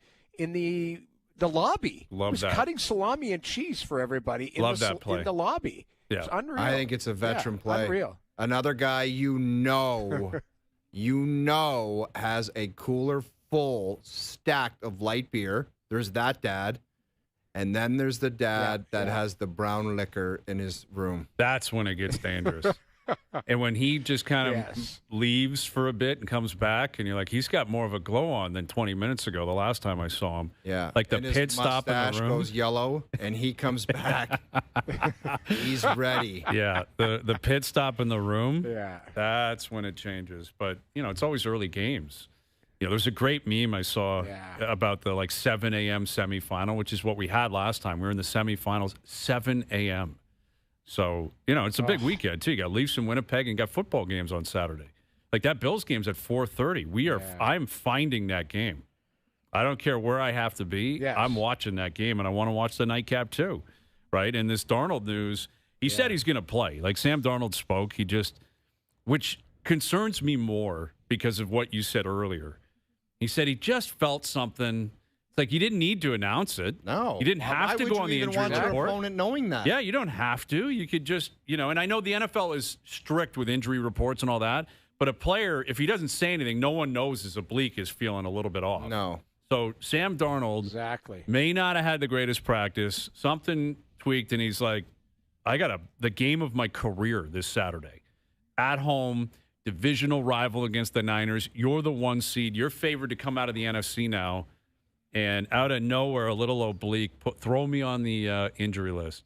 lobby. Love was that. cutting salami and cheese for everybody in Love that play. in the lobby. Yeah. It's unreal. I think it's a veteran play. Unreal. Another guy has a cooler full stacked of light beer. There's that dad. And then there's the dad that has the brown liquor in his room. That's when it gets dangerous. And when he just kind of leaves for a bit and comes back, and you're like, he's got more of a glow on than 20 minutes ago, the last time I saw him. Yeah. Like the and his pit stop in the mustache room. goes yellow, and he comes back. He's ready. Yeah. The pit stop in the room. Yeah. That's when it changes. But, it's always early games. There's a great meme I saw about the 7 a.m. semifinal, which is what we had last time. We were in the semifinals, 7 a.m. So, it's a big weekend, too. You got Leafs in Winnipeg and got football games on Saturday. Like that Bills game's at 4:30. I'm finding that game. I don't care where I have to be. Yes. I'm watching that game, and I want to watch the nightcap, too. Right? And this Darnold news, he said he's going to play. Like Sam Darnold spoke. Which concerns me more because of what you said earlier. He said he just felt something. It's like you didn't need to announce it. No. You didn't have to go on the injury want your report. opponent knowing that. Yeah, you don't have to. You could just, and I know the NFL is strict with injury reports and all that, but a player, if he doesn't say anything, no one knows his oblique is feeling a little bit off. No. So Sam Darnold may not have had the greatest practice. Something tweaked, and he's like, I got the game of my career this Saturday. At home, divisional rival against the Niners. You're the 1 seed. You're favored to come out of the NFC now. And out of nowhere, a little oblique. Throw me on the injury list.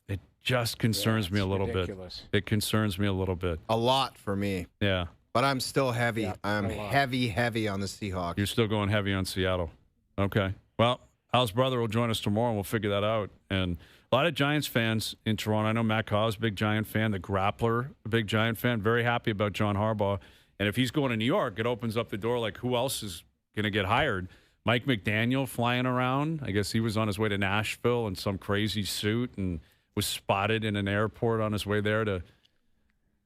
It just concerns me a little bit. It concerns me a little bit. A lot for me. Yeah. But I'm still heavy. Yeah, I'm heavy on the Seahawks. You're still going heavy on Seattle. Okay. Well, Al's brother will join us tomorrow, and we'll figure that out. And a lot of Giants fans in Toronto. I know Matt Caw's a big Giant fan. The Grappler, a big Giant fan. Very happy about John Harbaugh. And if he's going to New York, it opens up the door. Like, who else is going to get hired? Mike McDaniel flying around. I guess he was on his way to Nashville in some crazy suit and was spotted in an airport on his way there to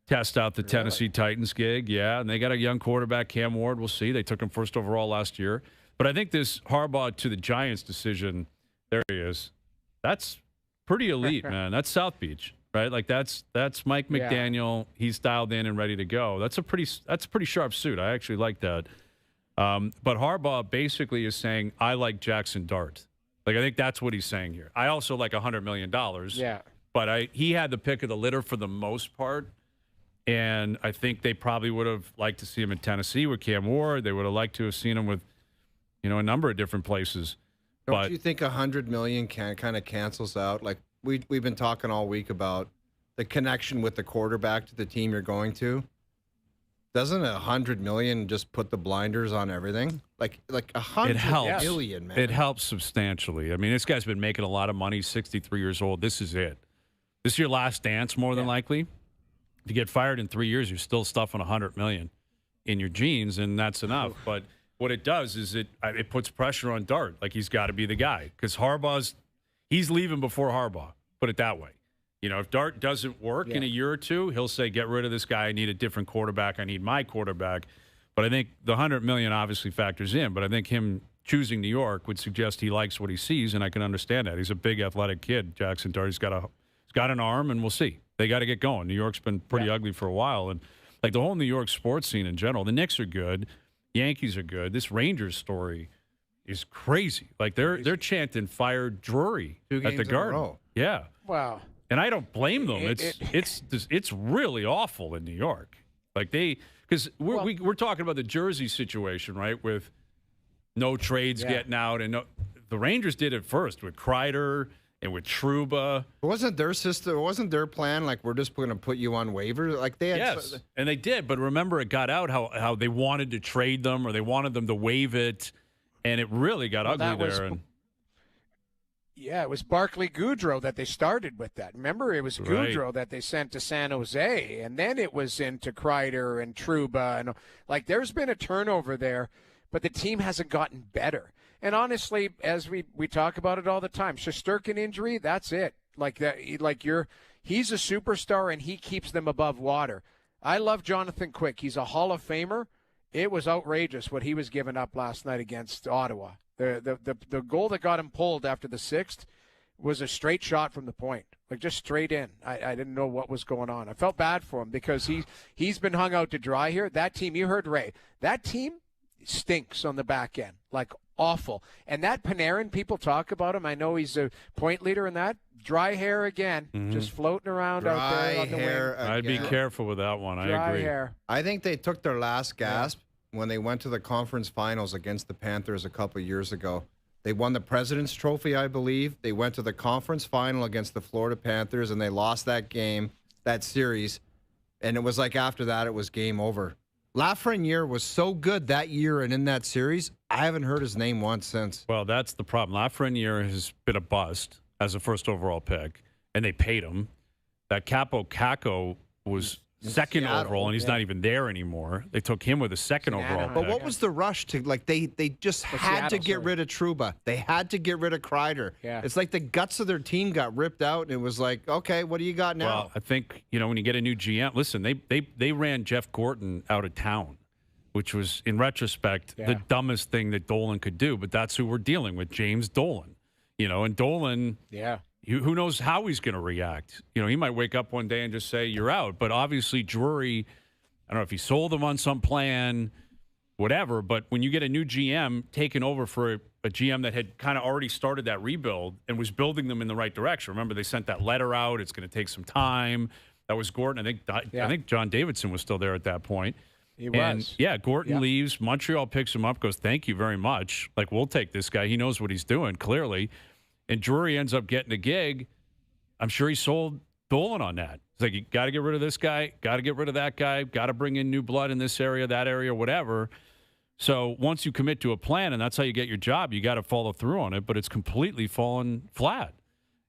test out the Tennessee Titans gig. Yeah, and they got a young quarterback, Cam Ward. We'll see. They took him first overall last year. But I think this Harbaugh to the Giants decision, there he is. That's pretty elite, man. That's South Beach, right? Like that's Mike McDaniel. He's dialed in and ready to go. That's a pretty sharp suit. I actually like that. But Harbaugh basically is saying, I like Jackson Dart. Like, I think that's what he's saying here. I also like $100 million. Yeah. But he had the pick of the litter for the most part. And I think they probably would have liked to see him in Tennessee with Cam Ward. They would have liked to have seen him with, a number of different places. Don't you think $100 million kind of cancels out? Like we've been talking all week about the connection with the quarterback to the team you're going to. Doesn't $100 million just put the blinders on everything? Like $100 million, man. It helps substantially. I mean, this guy's been making a lot of money. 63 years old. This is it. This is your last dance, more than likely. If you get fired in 3 years, you're still stuffing $100 million in your jeans, and that's enough. But what it does is it puts pressure on Dart. Like, he's got to be the guy because he's leaving before Harbaugh. Put it that way. If Dart doesn't work in a year or two, he'll say, get rid of this guy. I need a different quarterback. I need my quarterback. But I think the $100 million obviously factors in. But I think him choosing New York would suggest he likes what he sees, and I can understand that. He's a big athletic kid, Jackson Dart. He's got an arm, and we'll see. They got to get going. New York's been pretty ugly for a while. And, like, the whole New York sports scene in general, the Knicks are good. Yankees are good. This Rangers story is crazy. Like, they're chanting fire Drury at the Garden. Yeah. Wow. And I don't blame them. It's really awful in New York. Like because we're talking about the Jersey situation, right? With no trades getting out, and the Rangers did it first with Kreider and with Trouba. Wasn't their system? Wasn't their plan like we're just going to put you on waivers? Like they had and they did. But remember, it got out how they wanted to trade them or they wanted them to waive it, and it really got ugly there. Yeah, it was Barclay Goodrow that they started with that. Remember, it was Goodrow that they sent to San Jose, and then it was into Kreider and Trouba. And like, there's been a turnover there, but the team hasn't gotten better. And honestly, as we talk about it all the time, Shesterkin injury, that's it. Like that, he's a superstar, and he keeps them above water. I love Jonathan Quick. He's a Hall of Famer. It was outrageous what he was giving up last night against Ottawa. The goal that got him pulled after the 6th was a straight shot from the point, like just straight in. I didn't know what was going on. I felt bad for him because he's been hung out to dry here. That team, you heard Ray, that team stinks on the back end, like awful. And that Panarin, people talk about him. I know he's a point leader in that. Dry hair again, just floating around out there on the wing. I'd be careful with that one. I agree. Hair. I think they took their last gasp when they went to the conference finals against the Panthers a couple of years ago. They won the President's Trophy, I believe. They went to the conference final against the Florida Panthers, and they lost that game, that series. And it was like after that, it was game over. Lafreniere was so good that year and in that series, I haven't heard his name once since. Well, that's the problem. Lafreniere has been a bust as a first overall pick, and they paid him. That Capo Caco was second overall, and he's not even there anymore. They took him with a second overall pick. But what was the rush to, like, they just had to get rid of Trouba. They had to get rid of Kreider. Yeah. It's like the guts of their team got ripped out, and it was like, okay, what do you got now? Well, I think, when you get a new GM, listen, they ran Jeff Gorton out of town, which was, in retrospect, the dumbest thing that Dolan could do, but that's who we're dealing with, James Dolan. And Dolan... Yeah. Who knows how he's going to react? He might wake up one day and just say, you're out. But obviously, Drury, I don't know if he sold them on some plan, whatever. But when you get a new GM taking over for a GM that had kind of already started that rebuild and was building them in the right direction. Remember, they sent that letter out. It's going to take some time. That was Gorton. I think John Davidson was still there at that point. He was. Yeah, Gorton leaves. Montreal picks him up, goes, thank you very much. Like, we'll take this guy. He knows what he's doing, clearly. And Drury ends up getting a gig. I'm sure he sold Dolan on that. It's like, you got to get rid of this guy, got to get rid of that guy, got to bring in new blood in this area, that area, whatever. So once you commit to a plan, and that's how you get your job, you got to follow through on it, but it's completely fallen flat.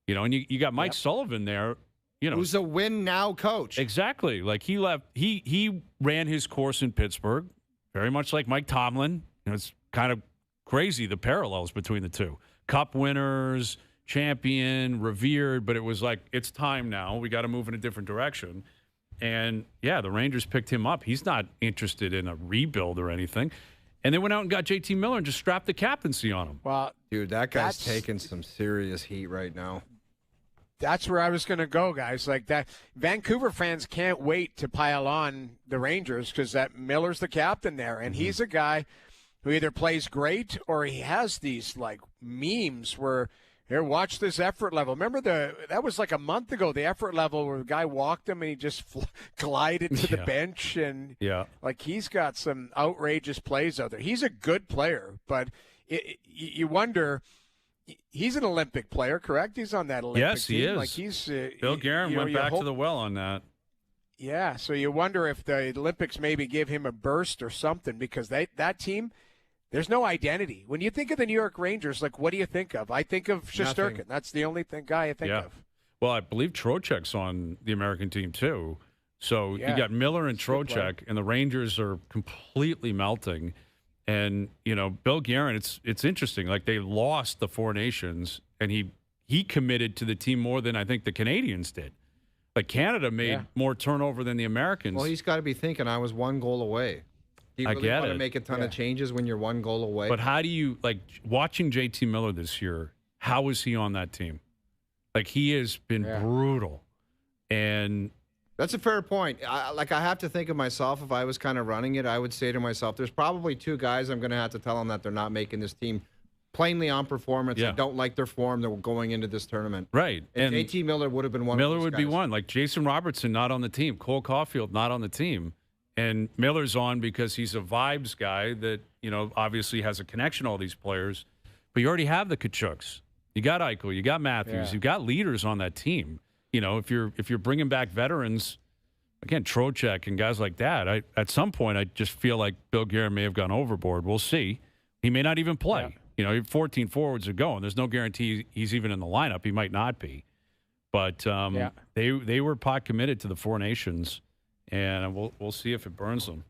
And you got Mike Sullivan there, who's a win-now coach. Exactly. Like, he left, he ran his course in Pittsburgh, very much like Mike Tomlin. It's kind of crazy, the parallels between the two. Cup winners, champion, revered, but it was like, it's time now. We got to move in a different direction. And, the Rangers picked him up. He's not interested in a rebuild or anything. And they went out and got JT Miller and just strapped the captaincy on him. Well, dude, that guy's taking some serious heat right now. That's where I was going to go, guys. Like that, Vancouver fans can't wait to pile on the Rangers because that Miller's the captain there, and he's a guy who either plays great or he has these like memes where, here, watch this effort level. Remember that was like a month ago, the effort level where the guy walked him and he just glided to the bench, and like, he's got some outrageous plays out there. He's a good player, but you wonder. He's an Olympic player, correct? He's on that Olympic team. Yes, he is. Like, he's Bill Guerin went back to the well on that. Yeah, so you wonder if the Olympics maybe give him a burst or something, because that team, there's no identity. When you think of the New York Rangers, like, what do you think of? I think of Shesterkin. That's the only guy I think of. Well, I believe Trocheck's on the American team too. So you got Miller and Trocheck, and the Rangers are completely melting. And, Bill Guerin, it's interesting. Like, they lost the Four Nations, and he committed to the team more than I think the Canadians did. Like, Canada made more turnover than the Americans. Well, he's got to be thinking, I was one goal away. Do you really want to make a ton of changes when you're one goal away? But how do you, like, watching JT Miller this year, how is he on that team? Like, he has been brutal. And that's a fair point. I have to think of myself. If I was kind of running it, I would say to myself, there's probably two guys I'm going to have to tell them that they're not making this team plainly on performance. I don't like their form. They're going into this tournament. Right. And JT Miller would have been one Miller of those would guys. be one. Like, Jason Robertson, not on the team. Cole Caulfield, not on the team. And Miller's on because he's a vibes guy that, obviously has a connection to all these players. But you already have the Kachuks. You got Eichel. You got Matthews. You've got leaders on that team. If you're bringing back veterans, again, Trocheck and guys like that, at some point I just feel like Bill Guerin may have gone overboard. We'll see. He may not even play. You know, 14 forwards are going. There's no guarantee he's even in the lineup. He might not be. But they were pot committed to the Four Nations, and we'll see if it burns them.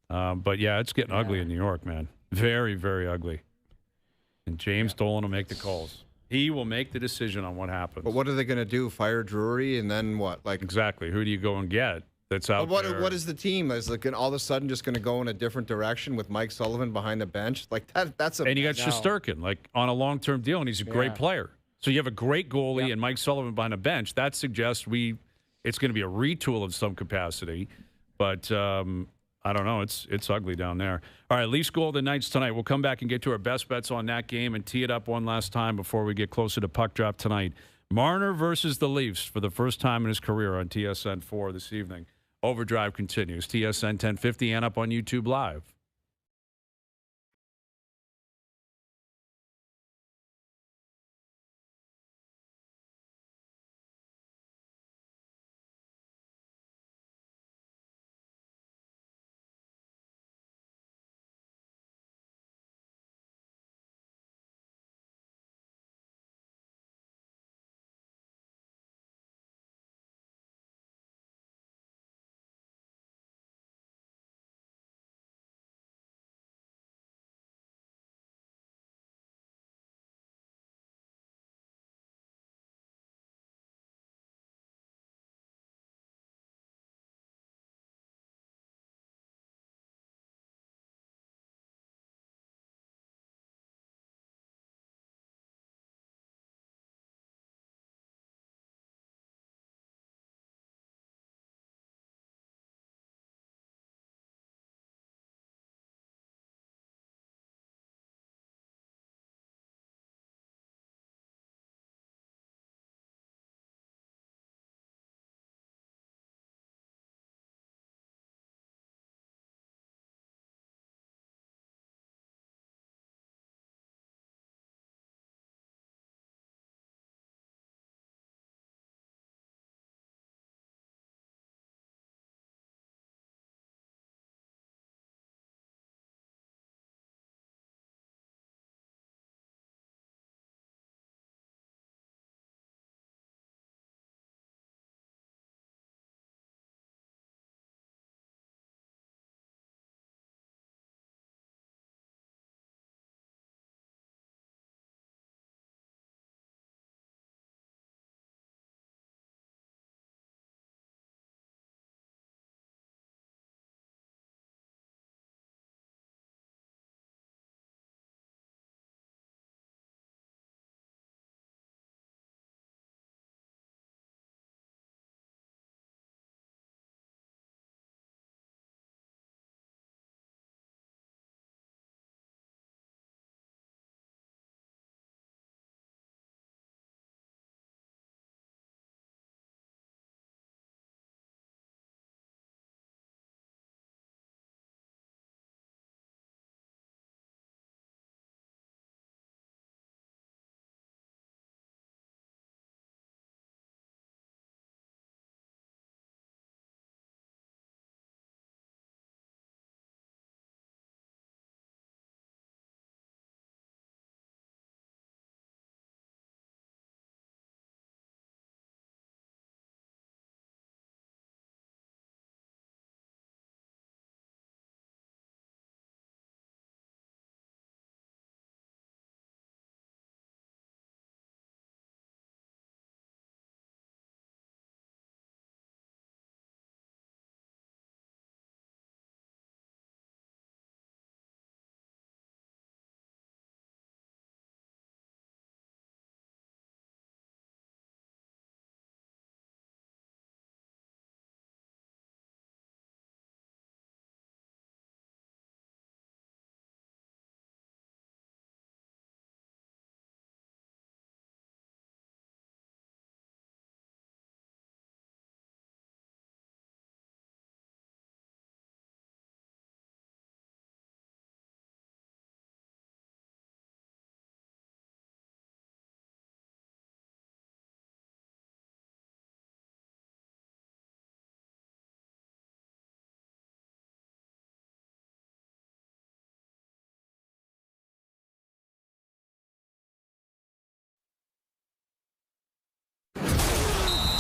But, yeah, it's getting ugly in New York, man. Very, very ugly. And James Dolan will make the calls. He will make the decision on what happens. But what are they going to do? Fire Drury and then what? Like exactly. Who do you go and get that's out there? What is the team? Is like all of a sudden just going to go in a different direction with Mike Sullivan behind the bench? Like that's a and you got Shesterkin like on a long-term deal, and he's a great player. So you have a great goalie and Mike Sullivan behind the bench. That suggests it's going to be a retool of some capacity. But I don't know. It's ugly down there. All right, Leafs Golden Knights tonight. We'll come back and get to our best bets on that game and tee it up one last time before we get closer to puck drop tonight. Marner versus the Leafs for the first time in his career on TSN 4 this evening. Overdrive continues. TSN 1050 and up on YouTube Live.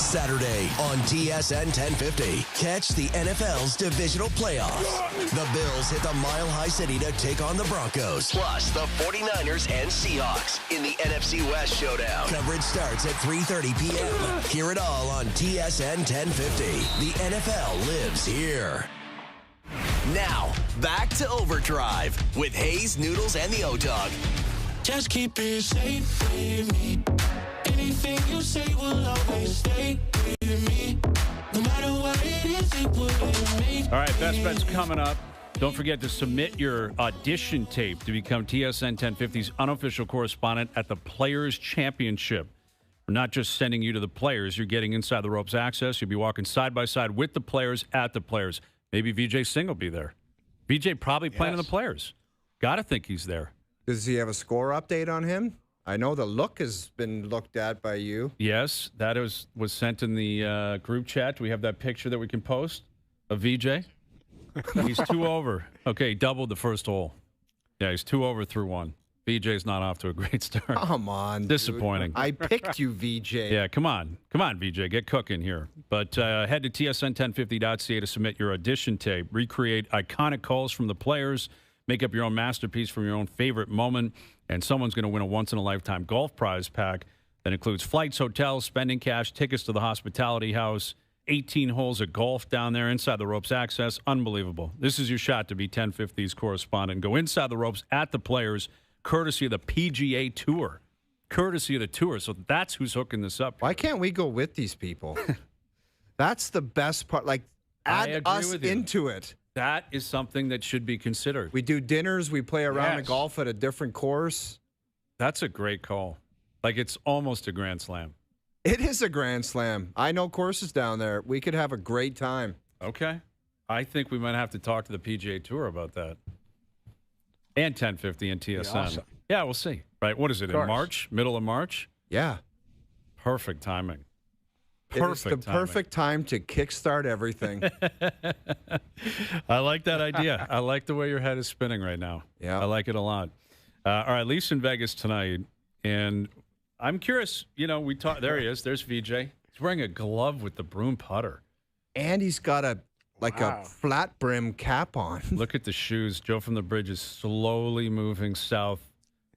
Saturday on TSN 1050. Catch the NFL's divisional playoffs. The Bills hit the Mile High City to take on the Broncos. Plus, the 49ers and Seahawks in the NFC West showdown. Coverage starts at 3:30 p.m. Hear it all on TSN 1050. The NFL lives here. Now, back to Overdrive with Hayes, Noodles, and the O-Dog. Just keep it safe with me. Anything you say will always stay with me. No matter what it is, it wouldn't make. All right, Best Bet's coming up. Don't forget to submit your audition tape to become TSN 1050's unofficial correspondent at the Players' Championship. We're not just sending you to the players. You're getting inside the ropes access. You'll be walking side by side with the players at the players. Maybe VJ Singh will be there. VJ probably playing in the players. Got to think he's there. Does he have a score update on him? I know the look has been looked at by you. Yes, that was sent in the group chat. Do we have that picture that we can post of VJ? He's 2 over. Okay, doubled the first hole. Yeah, he's 2 over through 1. VJ's not off to a great start. Come on, disappointing. Dude. I picked you, VJ. Yeah, come on, VJ, get cooking here. But head to tsn1050.ca to submit your audition tape. Recreate iconic calls from the players. Make up your own masterpiece from your own favorite moment. And someone's going to win a once-in-a-lifetime golf prize pack that includes flights, hotels, spending cash, tickets to the hospitality house, 18 holes of golf down there, inside the ropes access. Unbelievable. This is your shot to be 1050's correspondent. Go inside the ropes at the players, courtesy of the PGA Tour. Courtesy of the Tour. So that's who's hooking this up. Why can't we go with these people? That's the best part. Like, add us into it. That is something that should be considered. We do dinners. We play a round of golf at a different course. That's a great call. Like, it's almost a grand slam. It is a grand slam. I know courses down there. We could have a great time. Okay. I think we might have to talk to the PGA Tour about that. And 1050 and TSN. Awesome. Yeah, we'll see. Right. What is it, in March? Middle of March? Yeah. Perfect timing. It's the perfect time to kickstart everything. I like that idea. I like the way your head is spinning right now. Yeah. I like it a lot. All right, Leafs in Vegas tonight. And I'm curious, we talked. There he is. There's VJ. He's wearing a glove with the broom putter. And he's got a flat brim cap on. Look at the shoes. Joe from the Bridge is slowly moving south.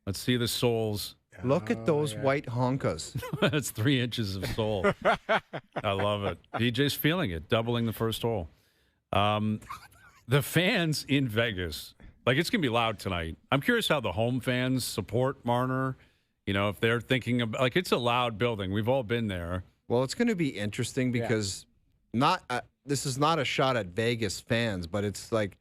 Let's see the soles. Look at those white honkas. That's 3 inches of sole. I love it. DJ's feeling it, doubling the first hole. The fans in Vegas, it's going to be loud tonight. I'm curious how the home fans support Marner. If they're thinking of, it's a loud building. We've all been there. Well, it's going to be interesting because this is not a shot at Vegas fans, but it's like,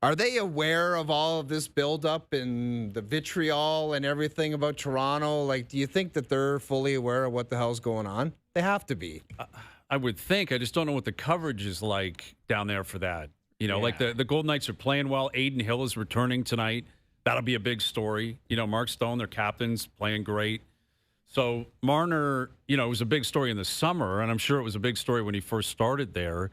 are they aware of all of this buildup and the vitriol and everything about Toronto? Do you think that they're fully aware of what the hell's going on? They have to be. I would think. I just don't know what the coverage is like down there for that. The Golden Knights are playing well. Aiden Hill is returning tonight. That'll be a big story. Mark Stone, their captain's playing great. So Marner, it was a big story in the summer, and I'm sure it was a big story when he first started there.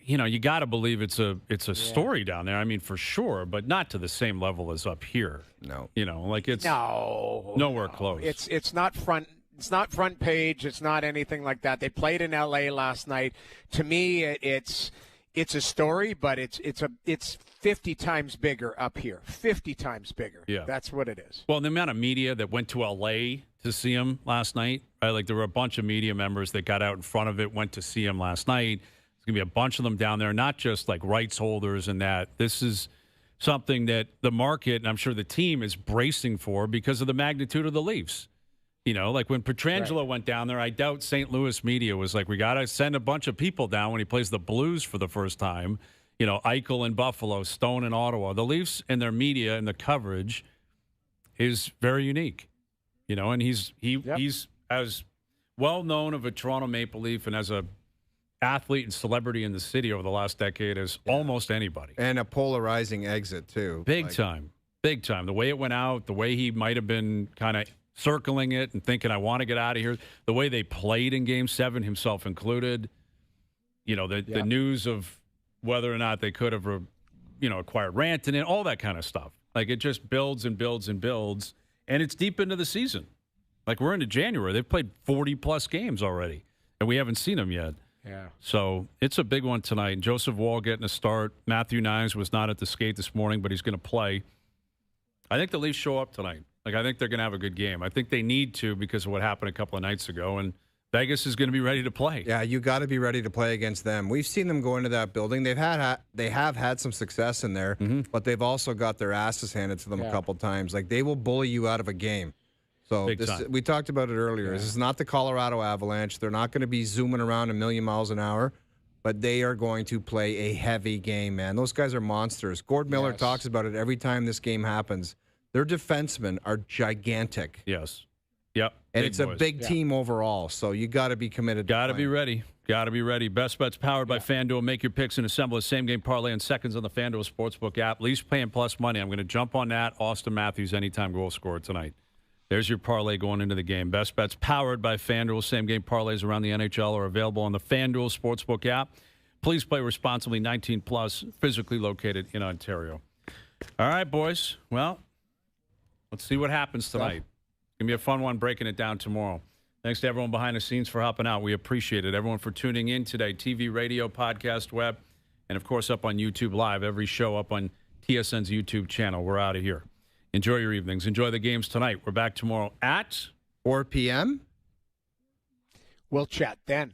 You got to believe it's a story down there. I mean, for sure, but not to the same level as up here. No. It's nowhere close. It's not front. It's not front page. It's not anything like that. They played in L.A. last night. To me, it's a story, but it's 50 times bigger up here. 50 times bigger. Yeah, that's what it is. Well, the amount of media that went to L.A. to see him last night, right? There were a bunch of media members that got out in front of it, went to see him last night. There's going to be a bunch of them down there, not just rights holders and that. This is something that the market, and I'm sure the team, is bracing for because of the magnitude of the Leafs. When Pietrangelo went down there, I doubt St. Louis media was we got to send a bunch of people down when he plays the Blues for the first time. Eichel in Buffalo, Stone in Ottawa. The Leafs and their media and the coverage is very unique. And he's as well known of a Toronto Maple Leaf and as a athlete and celebrity in the city over the last decade as almost anybody. And a polarizing exit, too. Big time. The way it went out, the way he might have been kind of circling it and thinking, I want to get out of here, the way they played in Game 7, himself included, the news of whether or not they could have, acquired Rantanen, all that kind of stuff. It just builds and builds and builds, and it's deep into the season. Like, we're into January. They've played 40-plus games already, and we haven't seen them yet. Yeah. So it's a big one tonight. Joseph Wall getting a start. Matthew Nimes was not at the skate this morning, but he's going to play. I think the Leafs show up tonight. Like, I think they're going to have a good game. I think they need to because of what happened a couple of nights ago, and Vegas is going to be ready to play. Yeah, you got to be ready to play against them. We've seen them go into that building. They have had some success in there, but they've also got their asses handed to them a couple times. Like, they will bully you out of a game. So we talked about it earlier. Yeah. This is not the Colorado Avalanche. They're not going to be zooming around a million miles an hour, but they are going to play a heavy game, man. Those guys are monsters. Gord Miller talks about it every time this game happens. Their defensemen are gigantic. Yes. Yep. And it's a big team overall, so you got to be committed. Got to be ready. Got to be ready. Best Bets powered by FanDuel. Make your picks and assemble a same-game parlay in seconds on the FanDuel Sportsbook app. Leafs paying plus money. I'm going to jump on that. Austin Matthews, anytime goal scorer tonight. There's your parlay going into the game. Best Bets powered by FanDuel. Same-game parlays around the NHL are available on the FanDuel Sportsbook app. Please play responsibly, 19+, physically located in Ontario. All right, boys. Well, let's see what happens tonight. It's going to be a fun one breaking it down tomorrow. Thanks to everyone behind the scenes for helping out. We appreciate it. Everyone for tuning in today. TV, radio, podcast, web, and, of course, up on YouTube Live. Every show up on TSN's YouTube channel. We're out of here. Enjoy your evenings. Enjoy the games tonight. We're back tomorrow at 4 p.m. We'll chat then.